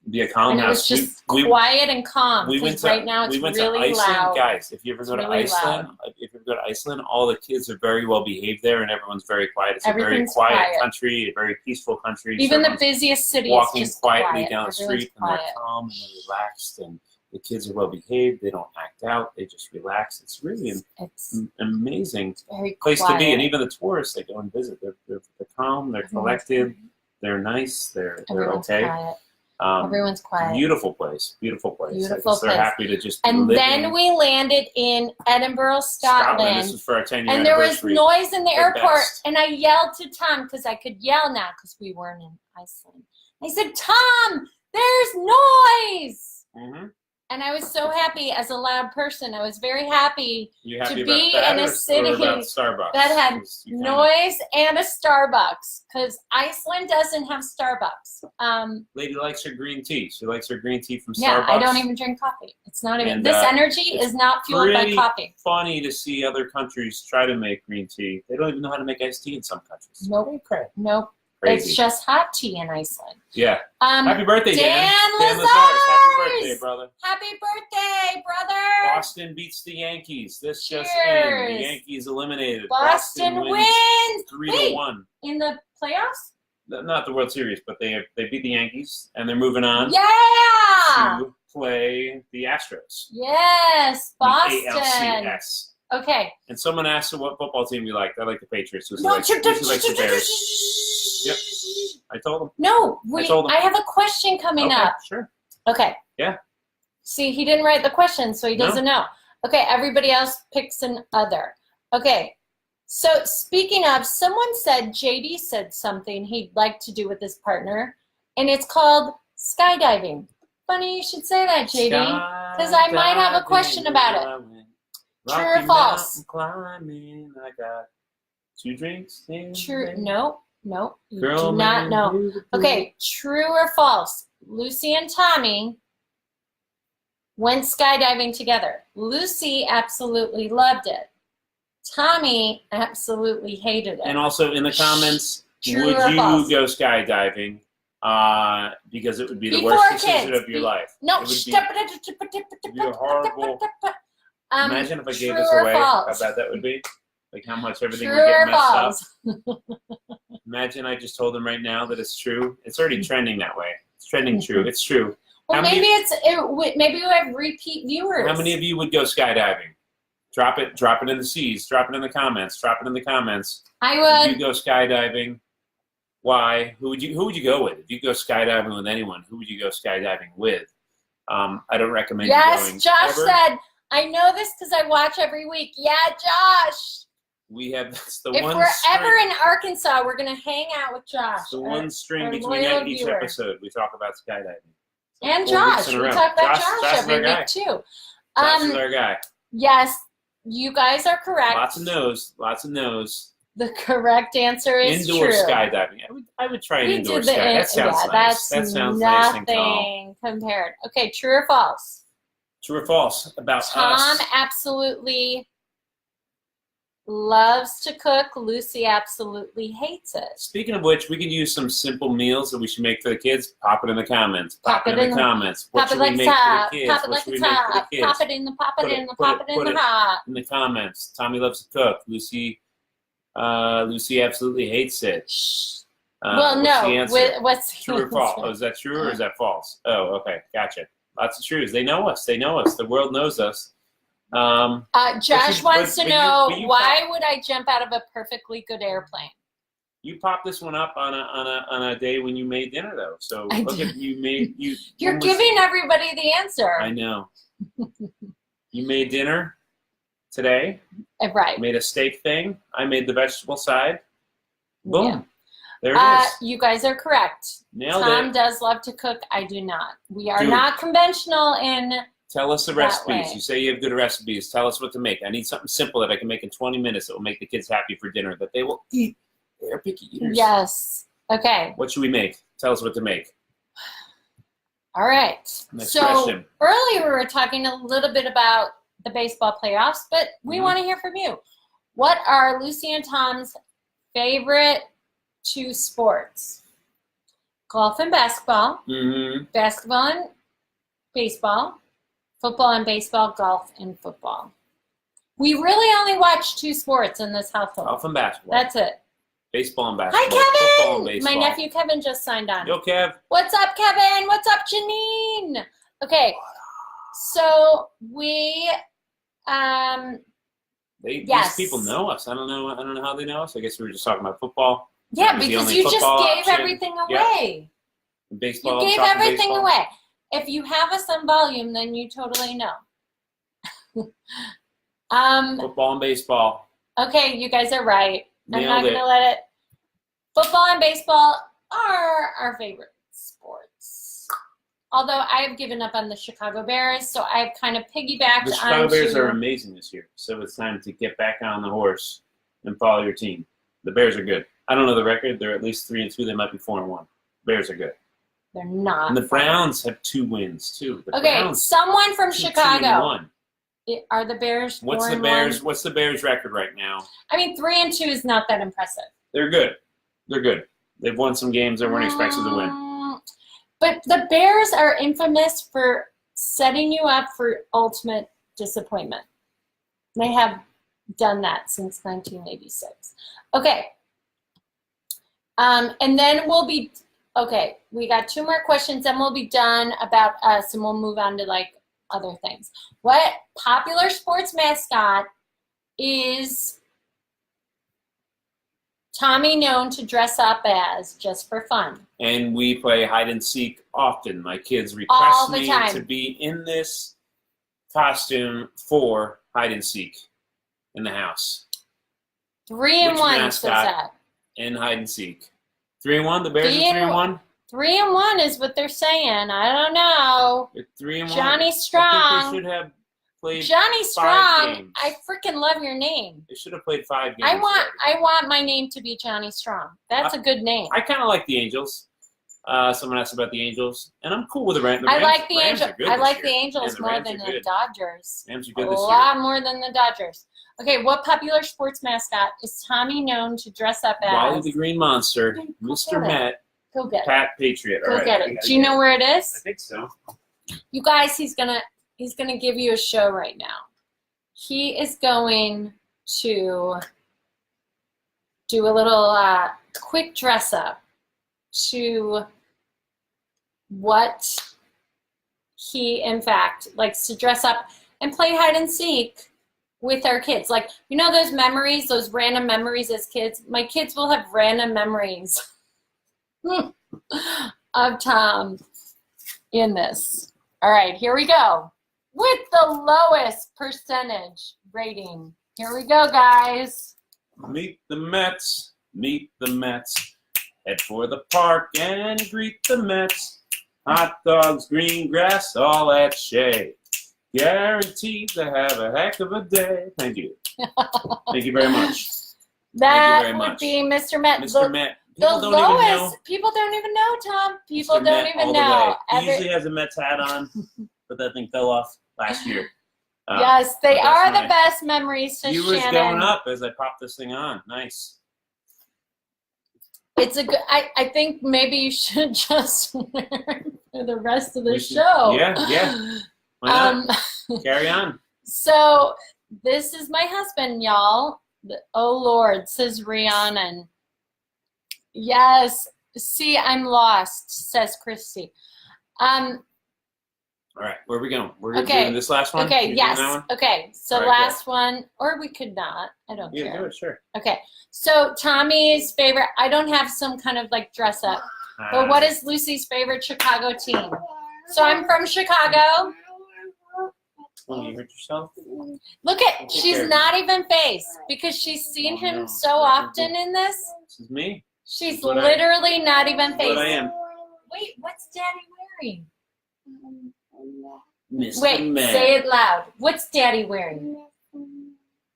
Speaker 1: Be a calm
Speaker 2: and it
Speaker 1: house.
Speaker 2: was just
Speaker 1: We-
Speaker 2: quiet and calm.
Speaker 1: We went
Speaker 2: Because
Speaker 1: to
Speaker 2: right now it's
Speaker 1: we went
Speaker 2: really
Speaker 1: to Iceland,
Speaker 2: loud.
Speaker 1: guys. If you ever go to
Speaker 2: really
Speaker 1: Iceland, all the kids are very well behaved there, and everyone's very quiet. It's a very
Speaker 2: Everything's
Speaker 1: quiet
Speaker 2: quiet.
Speaker 1: country, a very peaceful country.
Speaker 2: Even the
Speaker 1: Everyone's
Speaker 2: busiest city is
Speaker 1: walking
Speaker 2: just
Speaker 1: quietly
Speaker 2: quiet.
Speaker 1: down the
Speaker 2: Everyone's
Speaker 1: street, and
Speaker 2: quiet.
Speaker 1: they're calm and they're relaxed, and the kids are well behaved. They don't act out. They just relax. It's really
Speaker 2: It's
Speaker 1: an amazing
Speaker 2: very
Speaker 1: place
Speaker 2: quiet.
Speaker 1: to be. And even the tourists that go and visit, they're calm. They're
Speaker 2: Everyone's
Speaker 1: collected.
Speaker 2: quiet.
Speaker 1: They're nice. They're
Speaker 2: Everyone's
Speaker 1: okay.
Speaker 2: quiet.
Speaker 1: Um,
Speaker 2: Everyone's quiet.
Speaker 1: Beautiful place. Beautiful place.
Speaker 2: Beautiful
Speaker 1: I guess they're
Speaker 2: place.
Speaker 1: happy to just
Speaker 2: And
Speaker 1: live
Speaker 2: then
Speaker 1: in
Speaker 2: we landed in Edinburgh, Scotland.
Speaker 1: This is for our 10-year
Speaker 2: And there was
Speaker 1: anniversary.
Speaker 2: noise in the
Speaker 1: The
Speaker 2: airport,
Speaker 1: best.
Speaker 2: and I yelled to Tom because I could yell now because we weren't in Iceland. I said, "Tom, there's noise!"
Speaker 1: Mhm.
Speaker 2: And I was so happy as a loud person. I was very happy
Speaker 1: You happy
Speaker 2: to
Speaker 1: about
Speaker 2: be
Speaker 1: that
Speaker 2: in a
Speaker 1: or
Speaker 2: city
Speaker 1: about Starbucks?
Speaker 2: that had
Speaker 1: 'Cause you kinda-
Speaker 2: noise and a Starbucks because Iceland doesn't have Starbucks.
Speaker 1: Lady likes her green tea. She likes her green tea from
Speaker 2: Yeah,
Speaker 1: Starbucks.
Speaker 2: I don't even drink coffee. It's not even.
Speaker 1: And,
Speaker 2: This energy
Speaker 1: it's
Speaker 2: is not fueled by
Speaker 1: pretty
Speaker 2: coffee.
Speaker 1: funny to see other countries try to make green tea. They don't even know how to make iced tea in some countries.
Speaker 2: Nope.
Speaker 1: Crazy.
Speaker 2: Nope.
Speaker 1: Crazy.
Speaker 2: It's just hot tea in Iceland.
Speaker 1: Yeah. Happy birthday, Dan.
Speaker 2: Dan
Speaker 1: Dan Lazarus.
Speaker 2: Lazarus.
Speaker 1: Happy birthday, brother.
Speaker 2: Happy birthday, brother!
Speaker 1: Boston beats the Yankees. This just in.
Speaker 2: Cheers.
Speaker 1: The Yankees eliminated.
Speaker 2: Boston wins
Speaker 1: 3-1.
Speaker 2: in the playoffs.
Speaker 1: Not the World Series, but they beat the Yankees, and they're moving on
Speaker 2: Yeah.
Speaker 1: to play the Astros.
Speaker 2: Yes,
Speaker 1: The
Speaker 2: Boston.
Speaker 1: ALCS.
Speaker 2: Okay.
Speaker 1: And someone asked what football team we like. I like the Patriots. Who's
Speaker 2: No,
Speaker 1: likes the Bears? Yep. I told them.
Speaker 2: No,
Speaker 1: told him.
Speaker 2: I have a question coming
Speaker 1: Okay,
Speaker 2: up.
Speaker 1: sure.
Speaker 2: Okay.
Speaker 1: Yeah.
Speaker 2: See, he didn't write the question, so he
Speaker 1: No.
Speaker 2: doesn't know. Okay, everybody else picks an other. Okay. So speaking of, someone said JD said something he'd like to do with his partner, and it's called skydiving. Funny you should say that, JD. 'Cause I might have a question about it. True or false?
Speaker 1: Climbing, I got 2 drinks.
Speaker 2: True. No, you
Speaker 1: Girl,
Speaker 2: do not
Speaker 1: man,
Speaker 2: know.
Speaker 1: beautiful.
Speaker 2: Okay, true or false? Lucy and Tommy went skydiving together. Lucy absolutely loved it. Tommy absolutely hated it.
Speaker 1: And also in the comments,
Speaker 2: True
Speaker 1: would
Speaker 2: or
Speaker 1: you
Speaker 2: false?
Speaker 1: go skydiving? Because it would be the
Speaker 2: Before
Speaker 1: worst decision
Speaker 2: kids.
Speaker 1: of your life.
Speaker 2: No,
Speaker 1: It would be a horrible. Imagine if I gave
Speaker 2: true
Speaker 1: this
Speaker 2: or
Speaker 1: away. How
Speaker 2: false?
Speaker 1: bad that would be. Like how much everything
Speaker 2: True
Speaker 1: would get
Speaker 2: or
Speaker 1: messed up.
Speaker 2: false?
Speaker 1: Imagine I just told them right now that it's true. It's already trending that way. It's trending true. It's true.
Speaker 2: Well,
Speaker 1: How many-
Speaker 2: maybe we have repeat viewers.
Speaker 1: How many of you would go skydiving? Drop it in the seas. Drop it in the comments. Drop it in the comments.
Speaker 2: I
Speaker 1: Would
Speaker 2: would.
Speaker 1: you go skydiving? Why? Who would you go with? If you go skydiving with anyone, who would you go skydiving with? I don't recommend you going.
Speaker 2: Yes, Josh
Speaker 1: ever.
Speaker 2: said, I know this because I watch every week. Yeah, Josh.
Speaker 1: We have that's the
Speaker 2: If
Speaker 1: one
Speaker 2: we're
Speaker 1: string,
Speaker 2: ever in Arkansas, we're going to hang out with Josh.
Speaker 1: the one string
Speaker 2: our
Speaker 1: between
Speaker 2: loyal
Speaker 1: each
Speaker 2: viewer.
Speaker 1: episode. We talk about skydiving.
Speaker 2: And
Speaker 1: 4 weeks
Speaker 2: Josh.
Speaker 1: in a
Speaker 2: We
Speaker 1: row.
Speaker 2: talk about Josh
Speaker 1: Josh is
Speaker 2: every
Speaker 1: our guy.
Speaker 2: week, too.
Speaker 1: Josh is our guy.
Speaker 2: Yes, you guys are correct.
Speaker 1: Lots of no's. Lots of no's.
Speaker 2: The correct answer is
Speaker 1: Indoor
Speaker 2: true.
Speaker 1: skydiving. I would try an
Speaker 2: We
Speaker 1: indoor
Speaker 2: did the
Speaker 1: sky. That sounds nice.
Speaker 2: that's
Speaker 1: That sounds nice and calm.
Speaker 2: nothing compared. Okay, true or false?
Speaker 1: True or false about
Speaker 2: Tom
Speaker 1: us?
Speaker 2: absolutely loves to cook. Lucy absolutely hates it.
Speaker 1: Speaking of which, we could use some simple meals that we should make for the kids. Pop it in the comments. Pop it in the comments. What should we make for the kids? What should we make for the kids?
Speaker 2: Pop it in the hot.
Speaker 1: In the comments. Tommy loves to cook. Lucy absolutely hates it.
Speaker 2: Well, no. What's
Speaker 1: true or false? Oh, is that true or is that false? Oh, okay, gotcha. Lots of truths. They know us. They know us. The world knows us.
Speaker 2: Josh wants to know why would I jump out of a perfectly good airplane?
Speaker 1: You popped this one up on a day when you made dinner though. So look at you.
Speaker 2: You're giving everybody the answer.
Speaker 1: I know. You made dinner today.
Speaker 2: Right.
Speaker 1: Made a steak thing. I made the vegetable side. Boom.
Speaker 2: Yeah.
Speaker 1: There it is.
Speaker 2: You guys are correct.
Speaker 1: Nailed
Speaker 2: Tom
Speaker 1: it.
Speaker 2: does love to cook. I do not. We are not conventional in.
Speaker 1: Tell us the recipes.
Speaker 2: Way.
Speaker 1: You say you have good recipes. Tell us what to make. I need something simple that I can make in 20 minutes that will make the kids happy for dinner, that they will eat. They're picky eaters.
Speaker 2: Yes. Okay.
Speaker 1: What should we make? Tell us what to make.
Speaker 2: All right.
Speaker 1: Next
Speaker 2: so
Speaker 1: question.
Speaker 2: Earlier we were talking a little bit about the baseball playoffs, but we want to hear from you. What are Lucy and Tom's favorite two sports? Golf and basketball. Basketball and baseball. Football and baseball, golf and football. We really only watch two sports in this household.
Speaker 1: Golf and basketball.
Speaker 2: That's it.
Speaker 1: Baseball and basketball.
Speaker 2: Hi,
Speaker 1: Football and
Speaker 2: Kevin!
Speaker 1: baseball.
Speaker 2: My nephew Kevin just signed on.
Speaker 1: Yo, Kev.
Speaker 2: What's up, Kevin? What's up, Janine? Okay, so we,
Speaker 1: These
Speaker 2: yes.
Speaker 1: people know us. I don't know how they know us. I guess we were just talking about football.
Speaker 2: Yeah, because you just gave everything away.
Speaker 1: Yeah. Baseball.
Speaker 2: You gave everything away. If you have us on volume, then you totally know.
Speaker 1: Football and baseball.
Speaker 2: Okay, you guys are right. I'm
Speaker 1: Nailed
Speaker 2: not going to let it. Football and baseball are our favorite sports. Although I've given up on the Chicago Bears, so I've kind of piggybacked on.
Speaker 1: The Chicago Bears are amazing this year, so it's time to get back on the horse and follow your team. The Bears are good. I don't know the record. They're at least 3-2. They might be 4-1. Bears are good.
Speaker 2: They're not.
Speaker 1: And the Browns have 2 wins too.
Speaker 2: Okay,
Speaker 1: Browns,
Speaker 2: someone from Chicago.
Speaker 1: 2-1.
Speaker 2: Are the Bears?
Speaker 1: What's the Bears record right now?
Speaker 2: I mean, 3-2 is not that impressive.
Speaker 1: They're good. They're good. They've won some games they weren't expected to win.
Speaker 2: But the Bears are infamous for setting you up for ultimate disappointment. They have done that since 1986. Okay. And then we'll be, okay, we got 2 more questions, then we'll be done about us, and we'll move on to, like, other things. What popular sports mascot is Tommy known to dress up as just for fun?
Speaker 1: And we play hide and seek often. My kids request me to be in this costume for hide and seek in the house.
Speaker 2: 3-1 says that.
Speaker 1: In hide and seek. 3-1? The Bears are 3-1?
Speaker 2: 3-1 is what they're saying. I don't know.
Speaker 1: 3-1.
Speaker 2: Johnny Strong.
Speaker 1: I think they should have played
Speaker 2: Johnny
Speaker 1: 5
Speaker 2: Strong.
Speaker 1: games.
Speaker 2: I freaking love your name.
Speaker 1: They should have played 5 games.
Speaker 2: I want my name to be Johnny Strong. That's a good name.
Speaker 1: I kind of like the Angels. Someone asked about the Angels, and I'm cool with the Rams.
Speaker 2: I like the
Speaker 1: Angels.
Speaker 2: I like the Angels more than the Dodgers.
Speaker 1: Rams are good
Speaker 2: a
Speaker 1: this year.
Speaker 2: lot more than the Dodgers. Okay, what popular sports mascot is Tommy known to dress up as?
Speaker 1: Wally the Green Monster, Mr. Met,
Speaker 2: Go get it.
Speaker 1: Pat Patriot.
Speaker 2: Go get it. Do you know where it is?
Speaker 1: I think so.
Speaker 2: You guys, he's gonna give you a show right now. He is going to do a little quick dress up to what he in fact likes to dress up and play hide and seek with our kids. Like, you know those memories, those random memories as kids? My kids will have random memories of Tom in this. All right, here we go. With the lowest percentage rating. Here we go, guys.
Speaker 1: Meet the Mets. Meet the Mets. Head for the park and greet the Mets. Hot dogs, green grass, all at Shea. Guaranteed to have a heck of a day. Thank you. Thank you very much.
Speaker 2: That would be Mr. Met.
Speaker 1: Mr. Met.
Speaker 2: The lowest. People don't even know, Tom. People don't even know.
Speaker 1: He usually has a Mets hat on, but that thing fell off last year.
Speaker 2: Yes, they are the
Speaker 1: nice.
Speaker 2: best memories to
Speaker 1: Viewers
Speaker 2: Shannon.
Speaker 1: going up as I pop this thing on. Nice.
Speaker 2: It's a good. I think maybe you should just wear it for the rest of the show.
Speaker 1: Yeah. Why not? Carry on.
Speaker 2: So this is my husband, y'all. Oh Lord, says Rhiannon. Yes. See, I'm lost, says Christy.
Speaker 1: All right, where are we going? We're
Speaker 2: Okay.
Speaker 1: doing this last one?
Speaker 2: Okay,
Speaker 1: You're
Speaker 2: yes.
Speaker 1: doing that one?
Speaker 2: Okay, so
Speaker 1: All right,
Speaker 2: last one, or we could not. I don't care.
Speaker 1: Yeah, do it, sure.
Speaker 2: Okay, so Tommy's favorite, I don't have some kind of like dress up, but what is Lucy's favorite Chicago team? So I'm from Chicago.
Speaker 1: Oh, you hurt yourself?
Speaker 2: Look at, she's not even faced because she's seen him so often in this.
Speaker 1: This is me.
Speaker 2: She's literally not even
Speaker 1: What I
Speaker 2: faced.
Speaker 1: am.
Speaker 2: Wait, what's Daddy wearing?
Speaker 1: Mr.
Speaker 2: Wait,
Speaker 1: Matt.
Speaker 2: say it loud. What's Daddy wearing?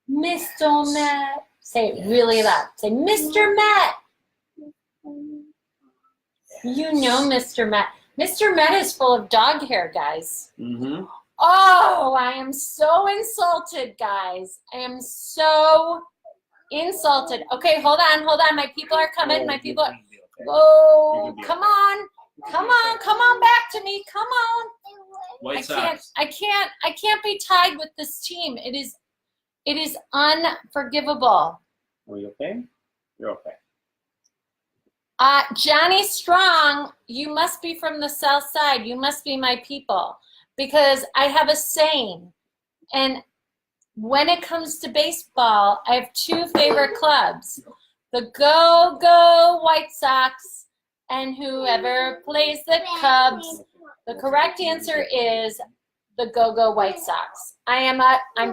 Speaker 2: Mr. Matt. Say it really loud. Say, Mr. Matt. You know Mr. Matt. Mr. Matt is full of dog hair, guys.
Speaker 1: Mm-hmm.
Speaker 2: Oh, I am so insulted, guys. I am so insulted. Okay, hold on. My people are coming. My people are... Whoa, come on. Come on back to me. Come on.
Speaker 1: White Sox.
Speaker 2: I can't be tied with this team. It is unforgivable.
Speaker 1: Are you okay? You're okay.
Speaker 2: Johnny Strong, you must be from the South Side. You must be my people. Because I have a saying. And when it comes to baseball, I have two favorite clubs. The Go White Sox and whoever plays the Cubs. The correct answer is the Go White Sox. I'm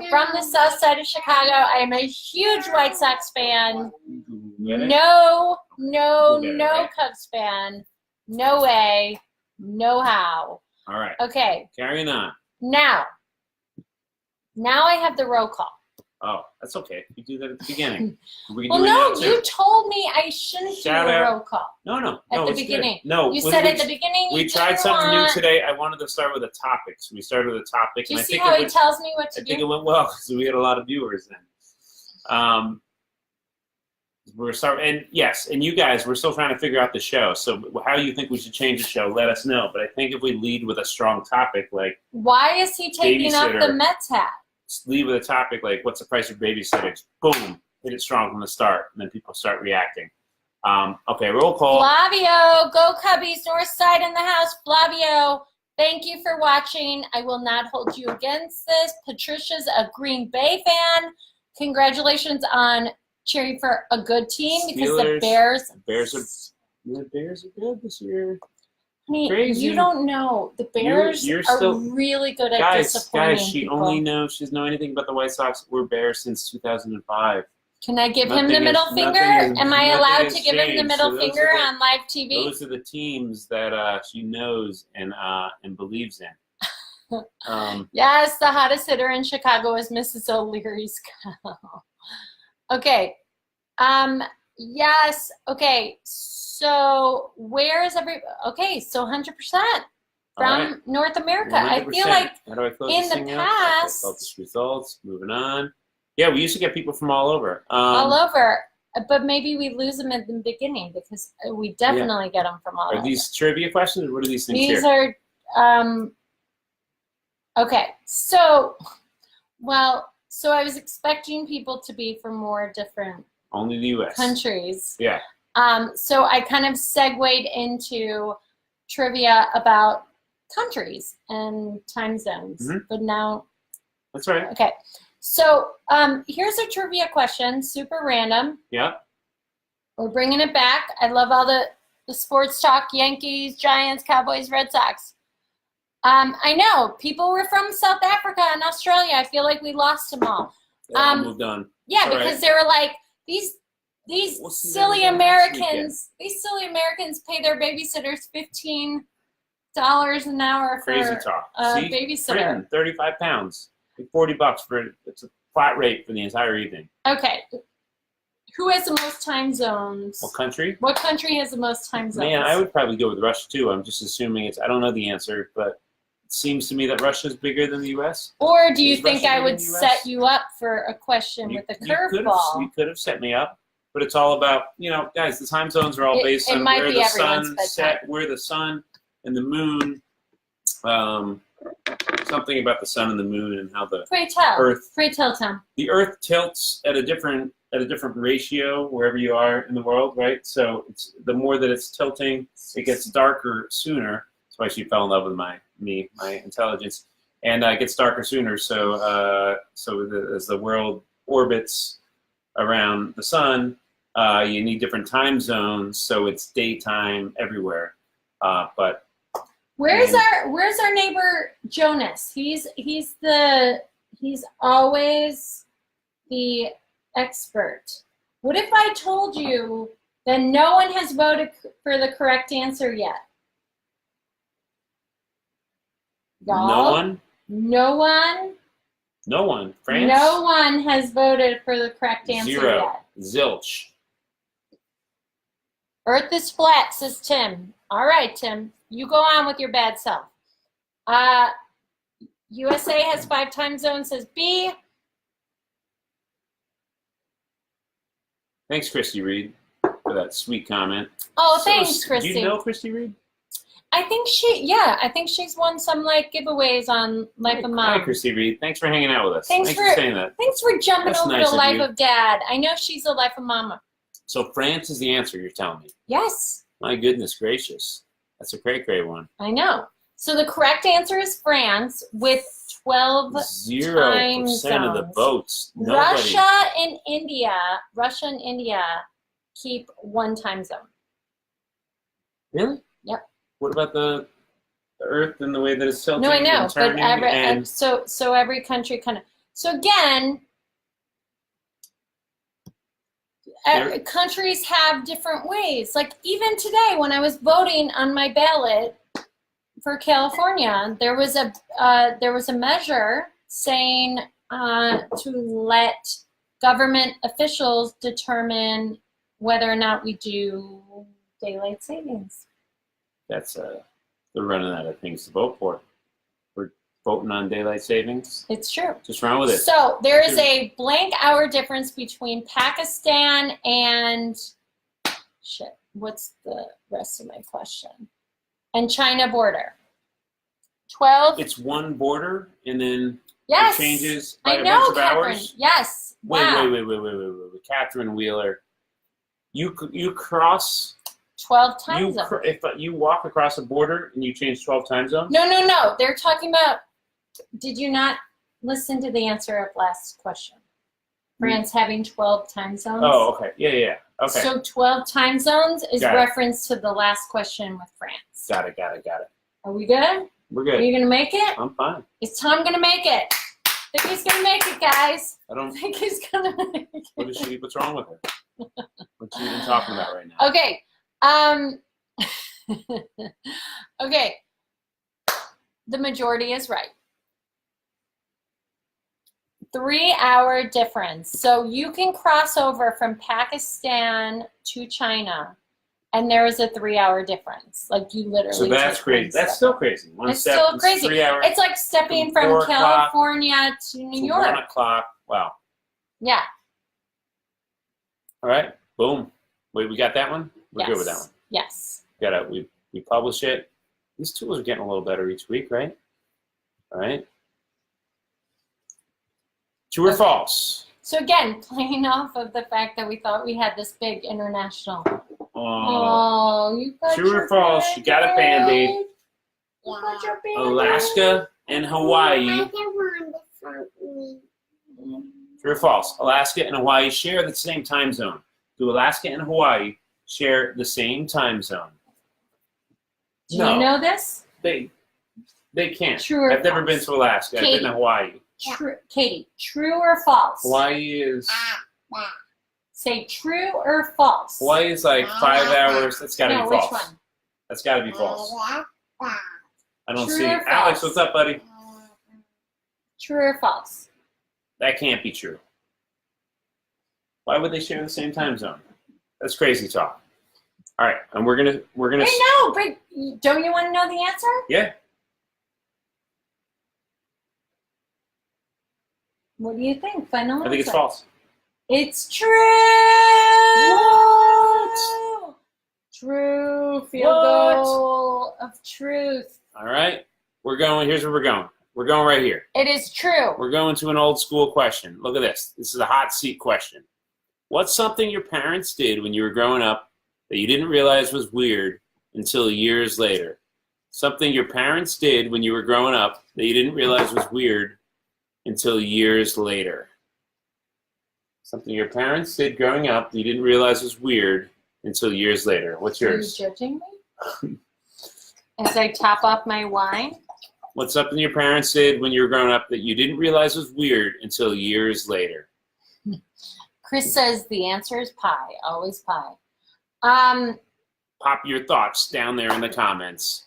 Speaker 2: from the South Side of Chicago. I am a huge White Sox fan. No Cubs fan. No way. No how.
Speaker 1: All right.
Speaker 2: Okay.
Speaker 1: Carrying on.
Speaker 2: Now I have the roll call.
Speaker 1: Oh, that's okay. You do that at the beginning.
Speaker 2: Well, no, you told me I shouldn't do a roll call.
Speaker 1: No.
Speaker 2: At the beginning.
Speaker 1: Good. No.
Speaker 2: You said at the beginning
Speaker 1: we tried something new today. I wanted to start with a topic. So we started with a topic.
Speaker 2: Do you see how he tells me what to do?
Speaker 1: I think it went well because we had a lot of viewers then. We're starting, and yes, and you guys, we're still trying to figure out the show. So how you think we should change the show, let us know. But I think if we lead with a strong topic like...
Speaker 2: Why is he taking off the Mets hat?
Speaker 1: Lead with a topic like, what's the price of babysitters? Boom, hit it strong from the start, and then people start reacting. Okay, roll call.
Speaker 2: Flavio, go Cubbies, North Side in the house. Flavio, thank you for watching. I will not hold you against this. Patricia's a Green Bay fan. Congratulations on cheering for a good team because the Bears
Speaker 1: are good this year.
Speaker 2: I mean,
Speaker 1: Crazy.
Speaker 2: You don't know. The Bears
Speaker 1: you're
Speaker 2: are
Speaker 1: still,
Speaker 2: really good at disappointing
Speaker 1: Guys, she
Speaker 2: people.
Speaker 1: only knows, she doesn't know anything about the White Sox. We're Bears since 2005.
Speaker 2: Can I give him the middle finger? Am I allowed to give him the middle finger on live TV?
Speaker 1: Those are the teams that she knows and believes in.
Speaker 2: Yes, the hottest hitter in Chicago is Mrs. O'Leary's cow. Okay. Yes. Okay. So where is okay. So 100% from North America.
Speaker 1: 100%.
Speaker 2: I feel like
Speaker 1: How do I close
Speaker 2: in
Speaker 1: this
Speaker 2: the
Speaker 1: thing
Speaker 2: past,
Speaker 1: out? Results. Moving on. Yeah, we used to get people from all over.
Speaker 2: all over. But maybe we lose them at the beginning because we definitely get them from all over.
Speaker 1: Are these trivia questions or what are these things
Speaker 2: These
Speaker 1: here?
Speaker 2: are, okay. So I was expecting people to be from more different
Speaker 1: Only the U.S.
Speaker 2: countries.
Speaker 1: Yeah.
Speaker 2: So I kind of segued into trivia about countries and time zones.
Speaker 1: Mm-hmm.
Speaker 2: But now.
Speaker 1: That's right.
Speaker 2: Okay. So here's a trivia question, super random.
Speaker 1: Yeah.
Speaker 2: We're bringing it back. I love all the sports talk, Yankees, Giants, Cowboys, Red Sox. I know people were from South Africa and Australia. I feel like we lost them all.
Speaker 1: Moved on.
Speaker 2: Yeah,
Speaker 1: all
Speaker 2: because
Speaker 1: right.
Speaker 2: they were like these silly Americans. These silly Americans pay their babysitters $15 an hour for
Speaker 1: Crazy talk.
Speaker 2: a
Speaker 1: See?
Speaker 2: babysitter.
Speaker 1: 35 pounds. $40 for it's a flat rate for the entire evening.
Speaker 2: Okay. Who has the most time zones?
Speaker 1: What country?
Speaker 2: What country has the most time zones?
Speaker 1: Man, I would probably go with Russia too. I'm just assuming I don't know the answer, but seems to me that Russia's bigger than the U.S.
Speaker 2: Or do you
Speaker 1: Is
Speaker 2: think
Speaker 1: Russia
Speaker 2: I
Speaker 1: bigger
Speaker 2: would
Speaker 1: than the US?
Speaker 2: set you up for a question with a curveball?
Speaker 1: You could have set me up, but it's all about, guys, the time zones are all based on
Speaker 2: might
Speaker 1: where
Speaker 2: be
Speaker 1: the
Speaker 2: everyone's
Speaker 1: sun
Speaker 2: bedtime.
Speaker 1: set, where the sun and the moon, something about the sun and the moon and how the
Speaker 2: Pray tell.
Speaker 1: Earth.
Speaker 2: Pray tell, Tom.
Speaker 1: The Earth tilts at a different ratio wherever you are in the world, right? So it's the more that it's tilting, it gets darker sooner. That's why she fell in love with my intelligence, and it gets darker sooner. So as the world orbits around the sun, you need different time zones. So it's daytime everywhere. But
Speaker 2: where's our neighbor Jonas? He's always the expert. What if I told you that no one has voted for the correct answer yet? Y'all?
Speaker 1: No one?
Speaker 2: No one?
Speaker 1: No one. France?
Speaker 2: No one has voted for the correct answer
Speaker 1: Zero.
Speaker 2: yet.
Speaker 1: Zilch.
Speaker 2: Earth is flat, says Tim. All right, Tim. You go on with your bad self. USA has 5 time zones, says B.
Speaker 1: Thanks, Christy Reed, for that sweet comment.
Speaker 2: Oh, thanks,
Speaker 1: Do
Speaker 2: Christy.
Speaker 1: you know Christy Reed?
Speaker 2: I think she's won some giveaways on Life of Mom.
Speaker 1: Hi, Christy Reed. Thanks for hanging out with us.
Speaker 2: Thanks
Speaker 1: for saying that.
Speaker 2: Thanks for jumping
Speaker 1: That's
Speaker 2: over
Speaker 1: nice
Speaker 2: to
Speaker 1: of
Speaker 2: Life
Speaker 1: you.
Speaker 2: of Dad. I know she's a Life of Mama.
Speaker 1: So France is the answer, you're telling me?
Speaker 2: Yes.
Speaker 1: My goodness gracious. That's a great one.
Speaker 2: I know. So the correct answer is France with 12 time
Speaker 1: 0% of the
Speaker 2: zones.
Speaker 1: votes. Nobody.
Speaker 2: Russia and India keep 1 time zone.
Speaker 1: Really?
Speaker 2: Yep.
Speaker 1: What about the Earth and the way that it's tilting?
Speaker 2: No, I know,
Speaker 1: and turning
Speaker 2: but so every country kind of. So again, countries have different ways. Like even today, when I was voting on my ballot for California, there was a measure saying to let government officials determine whether or not we do daylight savings.
Speaker 1: That's they're running out of things to vote for. We're voting on daylight savings.
Speaker 2: It's true.
Speaker 1: Just run with it.
Speaker 2: So there is a blank hour difference between Pakistan and what's the rest of my question? And China border. 12.
Speaker 1: It's one border, and then
Speaker 2: Yes.
Speaker 1: it changes by
Speaker 2: I
Speaker 1: a
Speaker 2: know,
Speaker 1: bunch of
Speaker 2: Catherine.
Speaker 1: hours.
Speaker 2: Yes. Wow.
Speaker 1: Wait, Catherine Wheeler. You cross.
Speaker 2: 12 time zones.
Speaker 1: If you walk across a border and you change 12 time zones.
Speaker 2: No. They're talking about. Did you not listen to the answer of last question? France having 12 time zones.
Speaker 1: Oh, okay. Yeah. Okay.
Speaker 2: So 12 time zones is
Speaker 1: Got it.
Speaker 2: reference to the last question with France.
Speaker 1: Got it.
Speaker 2: Are we good?
Speaker 1: We're
Speaker 2: Are
Speaker 1: good.
Speaker 2: you gonna make it?
Speaker 1: I'm fine.
Speaker 2: Is Tom gonna make it? I think he's gonna make it, guys.
Speaker 1: I
Speaker 2: I
Speaker 1: don't.
Speaker 2: think he's gonna make it.
Speaker 1: What's wrong with her? What's she even talking about right now?
Speaker 2: Okay. Okay. The majority is right. 3 hour difference. So you can cross over from Pakistan to China, and there is a 3 hour difference. Like you literally.
Speaker 1: So that's
Speaker 2: take
Speaker 1: crazy.
Speaker 2: one
Speaker 1: That's
Speaker 2: step.
Speaker 1: still crazy. One
Speaker 2: It's
Speaker 1: step.
Speaker 2: still
Speaker 1: It's
Speaker 2: crazy.
Speaker 1: 3 hours.
Speaker 2: It's like stepping
Speaker 1: From
Speaker 2: from
Speaker 1: 4 o'clock
Speaker 2: California to New
Speaker 1: to
Speaker 2: York.
Speaker 1: 1 o'clock. Wow.
Speaker 2: Yeah.
Speaker 1: All right. Boom. Wait, we got that one? We're
Speaker 2: Yes.
Speaker 1: good with that one.
Speaker 2: Yes.
Speaker 1: We publish it. These tools are getting a little better each week, right? All right. True or false?
Speaker 2: So again, playing off of the fact that we thought we had this big international.
Speaker 1: Oh.
Speaker 2: Oh, you got
Speaker 1: True
Speaker 2: your
Speaker 1: or false? You got a Band-Aid.
Speaker 2: You got your Band-Aid.
Speaker 1: Alaska and Hawaii. True or false? Alaska and Hawaii share the same time zone. Do Alaska and Hawaii share the same time zone?
Speaker 2: Do you know this?
Speaker 1: They can't.
Speaker 2: True or
Speaker 1: I've never
Speaker 2: false?
Speaker 1: been to Alaska. I've been to Hawaii.
Speaker 2: True, Katie. True or false?
Speaker 1: Hawaii is
Speaker 2: Say true or false.
Speaker 1: Hawaii is like 5 hours. That's got to
Speaker 2: No,
Speaker 1: be
Speaker 2: which
Speaker 1: false.
Speaker 2: one?
Speaker 1: That's got to be false. I don't
Speaker 2: True
Speaker 1: see.
Speaker 2: or
Speaker 1: Alex,
Speaker 2: false?
Speaker 1: what's up, buddy?
Speaker 2: True or false?
Speaker 1: That can't be true. Why would they share the same time zone? That's crazy talk. All right, and we're gonna.
Speaker 2: I know, but don't you want to know the answer?
Speaker 1: Yeah.
Speaker 2: What do you think? Final answer.
Speaker 1: I think it's false.
Speaker 2: It's true.
Speaker 1: What?
Speaker 2: True. Field
Speaker 1: What?
Speaker 2: goal of truth.
Speaker 1: All right. Here's where we're going. We're going right here.
Speaker 2: It is true.
Speaker 1: We're going to an old school question. Look at this. This is a hot seat question. What's something your parents did when you were growing up that you didn't realize was weird until years later? Something your parents did when you were growing up that you didn't realize was weird until years later. Something your parents did growing up that you didn't realize was weird until years later. What's yours?
Speaker 2: Are you judging me? As I top off my wine?
Speaker 1: What's something your parents did when you were growing up that you didn't realize was weird until years later?
Speaker 2: Chris says the answer is pie. Always pie.
Speaker 1: Pop your thoughts down there in the comments.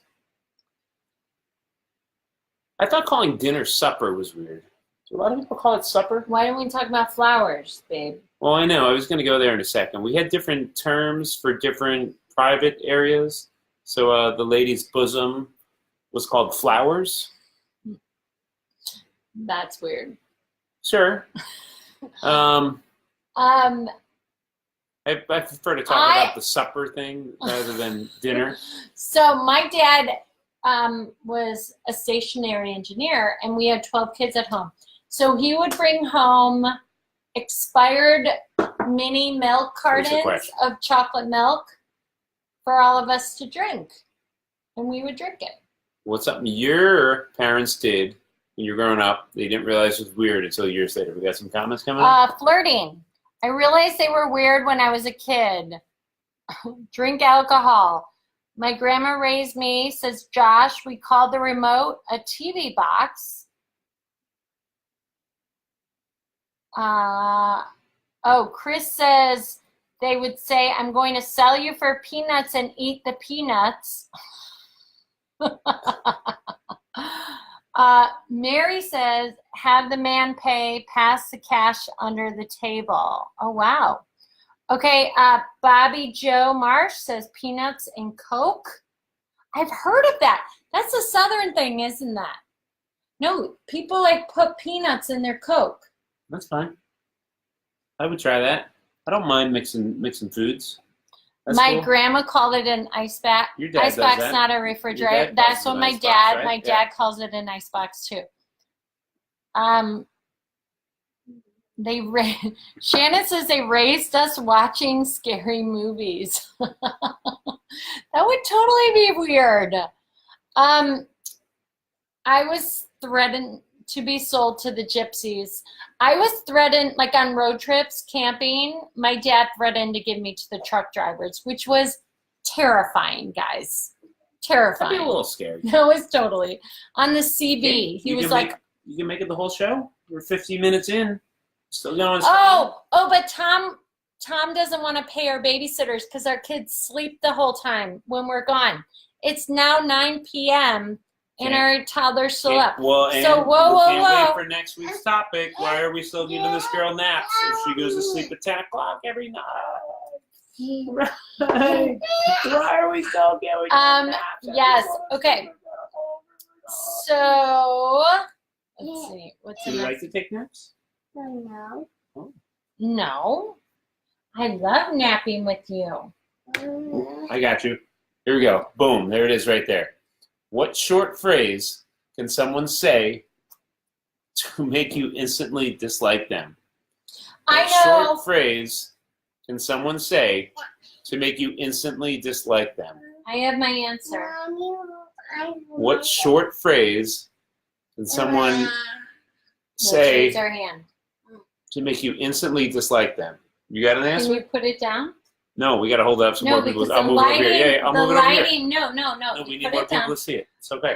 Speaker 1: I thought calling dinner supper was weird. Do a lot of people call it supper?
Speaker 2: Why don't we talk about flowers, babe?
Speaker 1: Well, I know. I was going to go there in a second. We had different terms for different private areas. So the lady's bosom was called flowers.
Speaker 2: That's weird.
Speaker 1: Sure. I prefer to talk about the supper thing rather than dinner.
Speaker 2: So my dad was a stationary engineer, and we had 12 kids at home. So he would bring home expired mini milk cartons of chocolate milk for all of us to drink, and we would drink it.
Speaker 1: What's something your parents did when you were growing up that you didn't realize was weird until years later? We got some comments coming up?
Speaker 2: Flirting. I realized they were weird when I was a kid. Drink alcohol. My grandma raised me, says Josh. We called the remote a TV box. Chris says they would say, I'm going to sell you for peanuts and eat the peanuts. Mary says, have the man pay, pass the cash under the table. Oh, wow. Okay, Bobby Joe Marsh says peanuts and Coke. I've heard of that. That's a Southern thing, isn't that? No, people like put peanuts in their Coke.
Speaker 1: That's fine. I would try that. I don't mind mixing foods. That's
Speaker 2: my
Speaker 1: cool.
Speaker 2: Grandma called it an ice box.
Speaker 1: Your dad
Speaker 2: ice
Speaker 1: does
Speaker 2: box,
Speaker 1: that.
Speaker 2: not a refrigerator. That's what my dad.
Speaker 1: Right?
Speaker 2: My dad calls it an ice box too. Shannon says they raised us watching scary movies. That would totally be weird. I was threatened to be sold to the gypsies. I was threatened, like on road trips, camping, my dad threatened to give me to the truck drivers, which was terrifying, guys. Terrifying.
Speaker 1: I'd be a little scared.
Speaker 2: No, it was totally. On the CB, he was like...
Speaker 1: You can make it the whole show? We're 50 minutes in. Still going strong.
Speaker 2: But Tom doesn't want to pay our babysitters because our kids sleep the whole time when we're gone. It's now 9 p.m., and our toddler's still up.
Speaker 1: Well, and
Speaker 2: so, whoa.
Speaker 1: Wait for next week's topic. Why are we still giving this girl naps if she goes to sleep at 10 o'clock every night? Right. Why are we still giving naps?
Speaker 2: Yes. Okay. So, let's see. What's
Speaker 1: Do you like to take naps?
Speaker 3: No.
Speaker 1: Oh.
Speaker 2: No. I love napping with you.
Speaker 1: I got you. Here we go. Boom. There it is right there. What short phrase can someone say to make you instantly dislike them? What short phrase can someone say to make you instantly dislike them?
Speaker 2: I have my answer.
Speaker 1: What short phrase can someone say
Speaker 2: Raise our hand.
Speaker 1: to make you instantly dislike them? You got an answer?
Speaker 2: Can you put it down?
Speaker 1: No, we got to hold it up so more people. I'll move it over here. Yeah, I'll move it over here.
Speaker 2: No.
Speaker 1: No, we need more people to see it. It's okay.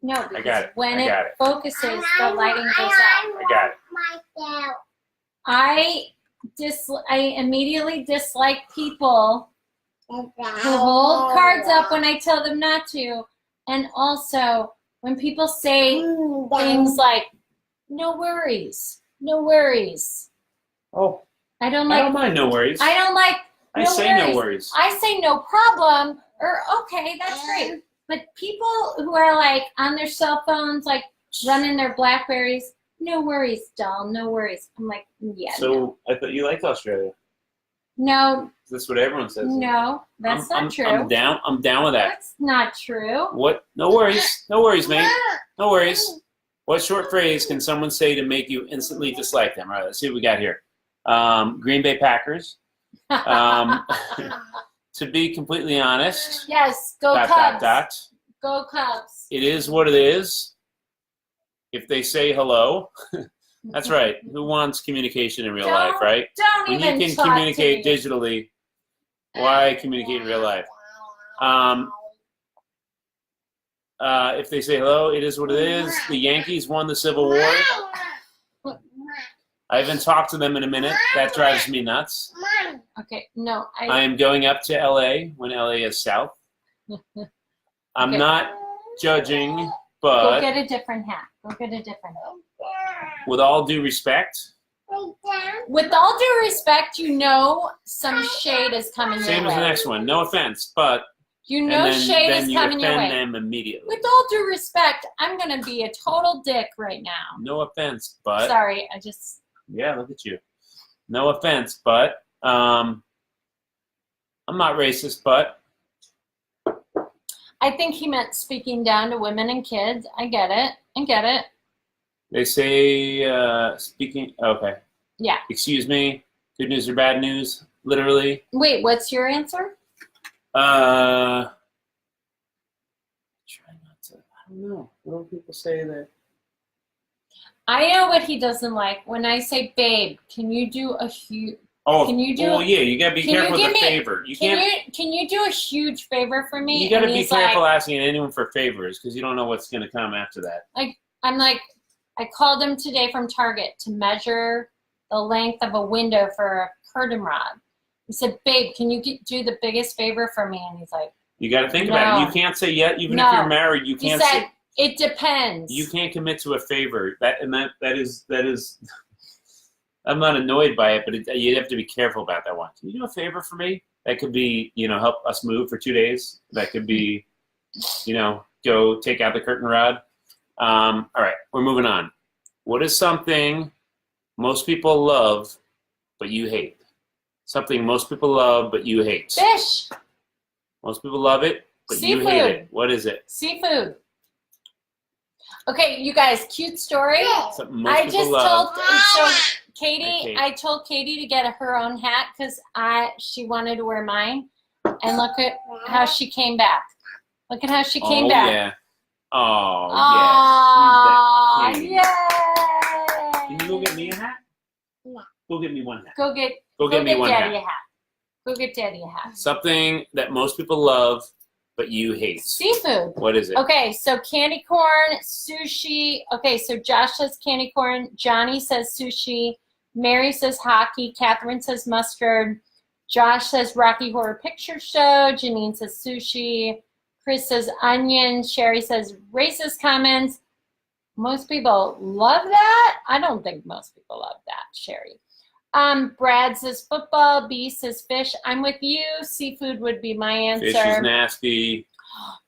Speaker 2: No, because
Speaker 1: I got it.
Speaker 2: when
Speaker 1: I got it.
Speaker 2: focuses, the lighting goes out.
Speaker 1: I got it.
Speaker 2: I immediately dislike people who hold cards up when I tell them not to, and also when people say things like, "No worries, no worries."
Speaker 1: Oh.
Speaker 2: I don't
Speaker 1: mind no worries.
Speaker 2: I don't like
Speaker 1: I say no worries.
Speaker 2: I say no problem, or okay, that's great. But people who are like on their cell phones, like running their Blackberries, no worries, doll, no worries. I'm like, yeah,
Speaker 1: So
Speaker 2: no.
Speaker 1: I thought you liked Australia.
Speaker 2: No,
Speaker 1: That's what everyone says.
Speaker 2: no, that's not true.
Speaker 1: I'm down with that.
Speaker 2: That's not true.
Speaker 1: What? No worries, mate. No worries. What short phrase can someone say to make you instantly dislike them? All right, let's see what we got here. Green Bay Packers. To be completely honest.
Speaker 2: Yes, go Cubs. Go Cubs.
Speaker 1: It is what it is. If they say hello, that's right. Who wants communication in real life, right?
Speaker 2: Don't
Speaker 1: when
Speaker 2: even
Speaker 1: you can
Speaker 2: talk
Speaker 1: communicate
Speaker 2: to me.
Speaker 1: digitally, why communicate in real life? If they say hello, it is what it is. The Yankees won the Civil War. I haven't talked to them in a minute. That drives me nuts.
Speaker 2: Okay, no.
Speaker 1: I am going up to LA when LA is south. I'm not judging, but
Speaker 2: go get a different hat. Go get a different hat.
Speaker 1: With all due respect.
Speaker 2: With all due respect, you know some shade is coming your way.
Speaker 1: Same as the next one. No offense, but
Speaker 2: you know shade is coming your way.
Speaker 1: Then you offend them immediately.
Speaker 2: With all due respect, I'm going to be a total dick right now.
Speaker 1: No offense, but
Speaker 2: sorry, I just.
Speaker 1: Yeah, look at you. No offense, but I'm not racist, but
Speaker 2: I think he meant speaking down to women and kids. I get it.
Speaker 1: They say speaking. Okay.
Speaker 2: Yeah.
Speaker 1: Excuse me. Good news or bad news? Literally.
Speaker 2: Wait, what's your answer?
Speaker 1: Try not to. I don't know. What do people say that?
Speaker 2: I know what he doesn't like. When I say, babe, can you do a huge...
Speaker 1: Oh,
Speaker 2: can you do?
Speaker 1: Well, yeah, you gotta be careful with the
Speaker 2: me,
Speaker 1: favor.
Speaker 2: Can you do a huge favor for me?
Speaker 1: You gotta be careful asking anyone for favors because you don't know what's gonna come after that.
Speaker 2: I'm like, I called him today from Target to measure the length of a window for a curtain rod. He said, babe, can you do the biggest favor for me? And he's like,
Speaker 1: you gotta think about it. You can't say yet, even if you're married. You can't say.
Speaker 2: It depends.
Speaker 1: You can't commit to a favor. That is. I'm not annoyed by it, but you have to be careful about that one. Can you do a favor for me? That could be, help us move for 2 days. That could be, go take out the curtain rod. All right, we're moving on. What is something most people love, but you hate? Something most people love, but you hate.
Speaker 2: Fish.
Speaker 1: Most people love it, but
Speaker 2: Seafood.
Speaker 1: You hate it. What is it?
Speaker 2: Seafood. Okay, you guys, cute story.
Speaker 1: Something most people love.
Speaker 2: I told Katie to get her own hat because she wanted to wear mine, and look at how she came back. Look at how she came back.
Speaker 1: Yeah. Oh, yes.
Speaker 2: Yay!
Speaker 1: Can you go get me a hat? No. Go get me one hat.
Speaker 2: Go get
Speaker 1: me one
Speaker 2: Daddy
Speaker 1: hat.
Speaker 2: a hat. Go get Daddy a hat.
Speaker 1: Something that most people love, but you hate.
Speaker 2: Seafood.
Speaker 1: What is it?
Speaker 2: Okay, so candy corn, sushi. Okay, so Josh says candy corn. Johnny says sushi. Mary says hockey. Catherine says mustard. Josh says Rocky Horror Picture Show. Janine says sushi. Chris says onion. Sherry says racist comments. Most people love that. I don't think most people love that, Sherry. Brad says football. B says fish. I'm with you. Seafood would be my answer.
Speaker 1: Fish is nasty.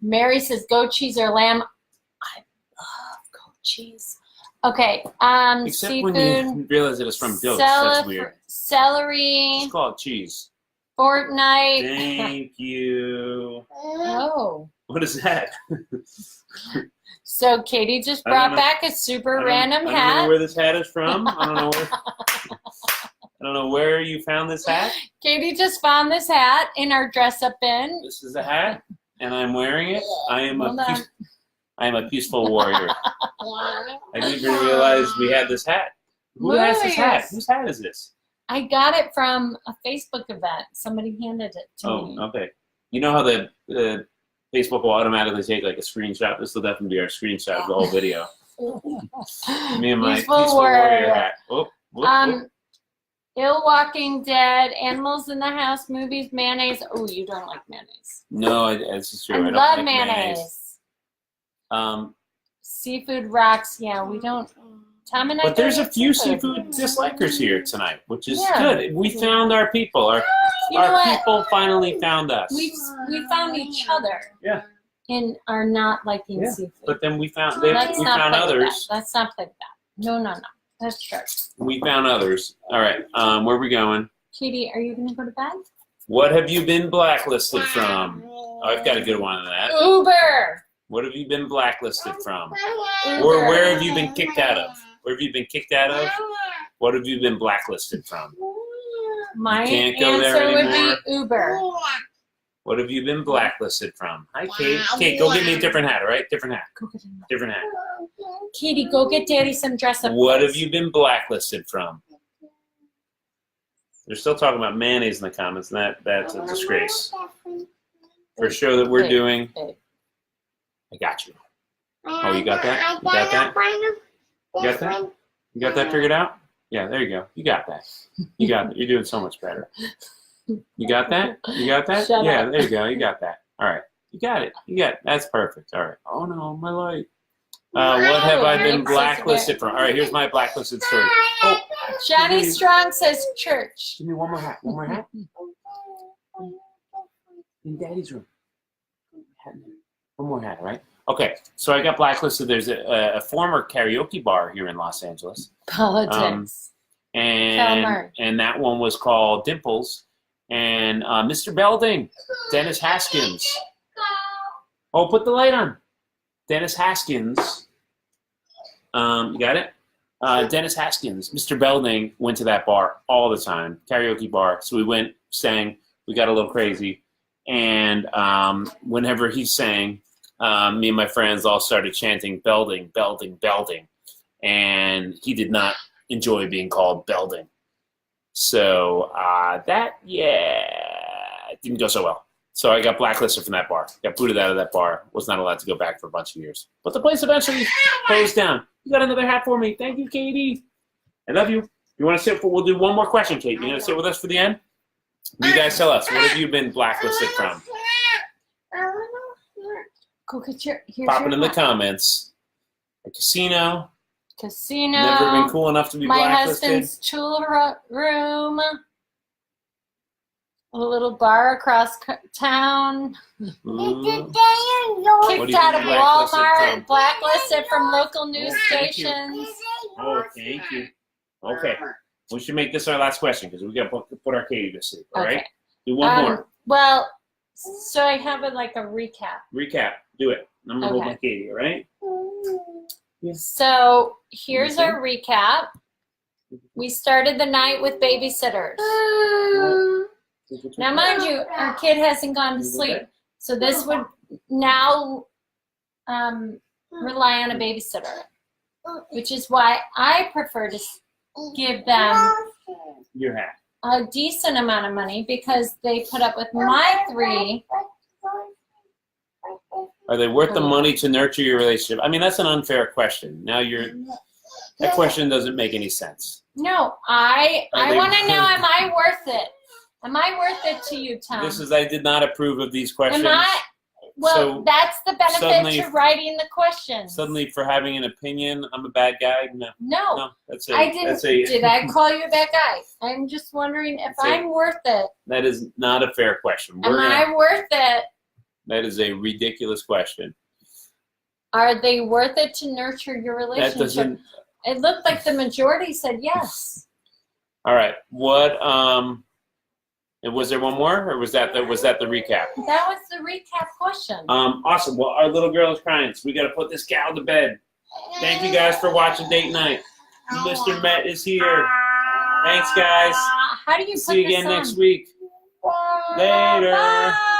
Speaker 2: Mary says goat cheese or lamb. I love goat cheese. Okay.
Speaker 1: Except
Speaker 2: seafood.
Speaker 1: when you realize it is from goats. That's weird.
Speaker 2: Celery.
Speaker 1: It's called cheese.
Speaker 2: Fortnite.
Speaker 1: Thank you.
Speaker 2: Oh.
Speaker 1: What is that?
Speaker 2: So Katie just brought back a super random hat.
Speaker 1: I don't know where this hat is from. I don't know where you found this hat.
Speaker 2: Katie just found this hat in our dress-up bin.
Speaker 1: This is a hat, and I'm wearing it. I am a peaceful warrior. I didn't even realize we had this hat. Who has this hat? Whose hat is this?
Speaker 2: I got it from a Facebook event. Somebody handed it to me.
Speaker 1: Oh, okay. You know how the Facebook will automatically take like a screenshot? This will definitely be our screenshot of the whole video. Me and my peaceful warrior hat. Whoop.
Speaker 2: Ill Walking Dead, Animals in the House, movies, mayonnaise. Oh, you don't like mayonnaise.
Speaker 1: No, it's true.
Speaker 2: I
Speaker 1: don't
Speaker 2: love
Speaker 1: like
Speaker 2: mayonnaise.
Speaker 1: Seafood
Speaker 2: rocks. Yeah, we don't. Tom and I.
Speaker 1: But there's a few seafood dislikers here tonight, which is good. We found our people. Our people finally found us.
Speaker 2: We found each other.
Speaker 1: Yeah.
Speaker 2: And are not liking seafood.
Speaker 1: But then we found others.
Speaker 2: Let's not play with that. No. That's sharp.
Speaker 1: We found others. All right. Where are we going?
Speaker 2: Katie, are you going to go to bed?
Speaker 1: What have you been blacklisted from? Oh, I've got a good one on that.
Speaker 2: Uber.
Speaker 1: What have you been blacklisted from?
Speaker 2: Uber.
Speaker 1: Or where have you been kicked out of? Where have you been kicked out of? What have you been blacklisted from?
Speaker 2: My
Speaker 1: can't go there
Speaker 2: answer would
Speaker 1: anymore?
Speaker 2: be Uber.
Speaker 1: What have you been blacklisted from? Hi, Kate. Kate, go get me a different hat, all right? Different hat.
Speaker 2: Go get him.
Speaker 1: Different hat.
Speaker 2: Katie, go get Daddy some dress up.
Speaker 1: What
Speaker 2: clothes.
Speaker 1: have you been blacklisted from? They're still talking about mayonnaise in the comments, and that's a disgrace. For sure that we're doing. I got you. Oh, you got that? You got that? You got that? You got that figured out? Yeah, there you go. You got that. You got it. You're doing so much better. You got that? You got that?
Speaker 2: Shut
Speaker 1: yeah,
Speaker 2: up.
Speaker 1: there you go. You got that. All right. You got it. You got it. That's perfect. All right. Oh, no, my light. What have I been blacklisted from? All right, here's my blacklisted story. Oh,
Speaker 2: Johnny Strong says church.
Speaker 1: give me one more hat. One more hat. In Daddy's room. One more hat, right? Okay, so I got blacklisted. There's a former karaoke bar here in Los Angeles.
Speaker 2: Politics.
Speaker 1: And that one was called Dimples. And Mr. Belding, Dennis Haskins. Oh, put the light on. Dennis Haskins. You got it? Dennis Haskins, Mr. Belding went to that bar all the time, karaoke bar. So we went, sang, we got a little crazy. And whenever he sang, me and my friends all started chanting Belding, Belding, Belding. And he did not enjoy being called Belding. So it didn't go so well. So I got blacklisted from that bar. Got booted out of that bar. Was not allowed to go back for a bunch of years. But the place eventually closed down. You got another hat for me. Thank you, Katie. I love you. You want to sit for? We'll do one more question, Kate. You want to sit with us for the end? You guys tell us. What have you been blacklisted from?
Speaker 2: Go get your.
Speaker 1: Pop it in the comments. A casino.
Speaker 2: Casino.
Speaker 1: Never been cool enough to be
Speaker 2: my
Speaker 1: blacklisted.
Speaker 2: husband's tool room. A little bar across town.
Speaker 1: Ooh.
Speaker 2: Kicked out of
Speaker 1: blacklisted
Speaker 2: Walmart.
Speaker 1: from?
Speaker 2: Blacklisted from local news
Speaker 1: thank you.
Speaker 2: stations.
Speaker 1: Oh, thank you. Okay. We should make this our last question because we got to put our Katie to sleep. All right?
Speaker 2: Okay.
Speaker 1: Do one more.
Speaker 2: Well, so I have a recap.
Speaker 1: Recap. Do it. I'm going to hold
Speaker 2: Okay.
Speaker 1: my Katie, all right?
Speaker 2: So here's our recap. We started the night with babysitters. Now, mind you, our kid hasn't gone to sleep. So this would now rely on a babysitter, which is why I prefer to give them
Speaker 1: Your hat.
Speaker 2: a decent amount of money because they put up with my 3.
Speaker 1: Are they worth the money to nurture your relationship? I mean, that's an unfair question. Now that question doesn't make any sense.
Speaker 2: No, I
Speaker 1: they-
Speaker 2: want to know, am I worth it? Am I worth it to you, Tom?
Speaker 1: I did not approve of these questions.
Speaker 2: Well,
Speaker 1: So,
Speaker 2: that's the benefit
Speaker 1: suddenly-
Speaker 2: to writing the questions.
Speaker 1: Suddenly, for having an opinion, I'm a bad guy? No, that's it.
Speaker 2: I didn't. Did I call you a bad guy? I'm just wondering if I'm worth it.
Speaker 1: That is not a fair question.
Speaker 2: Am I worth it?
Speaker 1: That is a ridiculous question.
Speaker 2: Are they worth it to nurture your
Speaker 1: That
Speaker 2: relationship?
Speaker 1: doesn't.
Speaker 2: It looked like the majority said yes.
Speaker 1: All right. What? Was there one more, or was that the recap?
Speaker 2: That was the recap question.
Speaker 1: Awesome. Well, our little girl is crying, so we got to put this gal to bed. Thank you guys for watching Date Night. Mr. Met is here. Thanks, guys.
Speaker 2: How do you put
Speaker 1: See you
Speaker 2: this
Speaker 1: again
Speaker 2: on?
Speaker 1: next week. Later.
Speaker 2: Bye.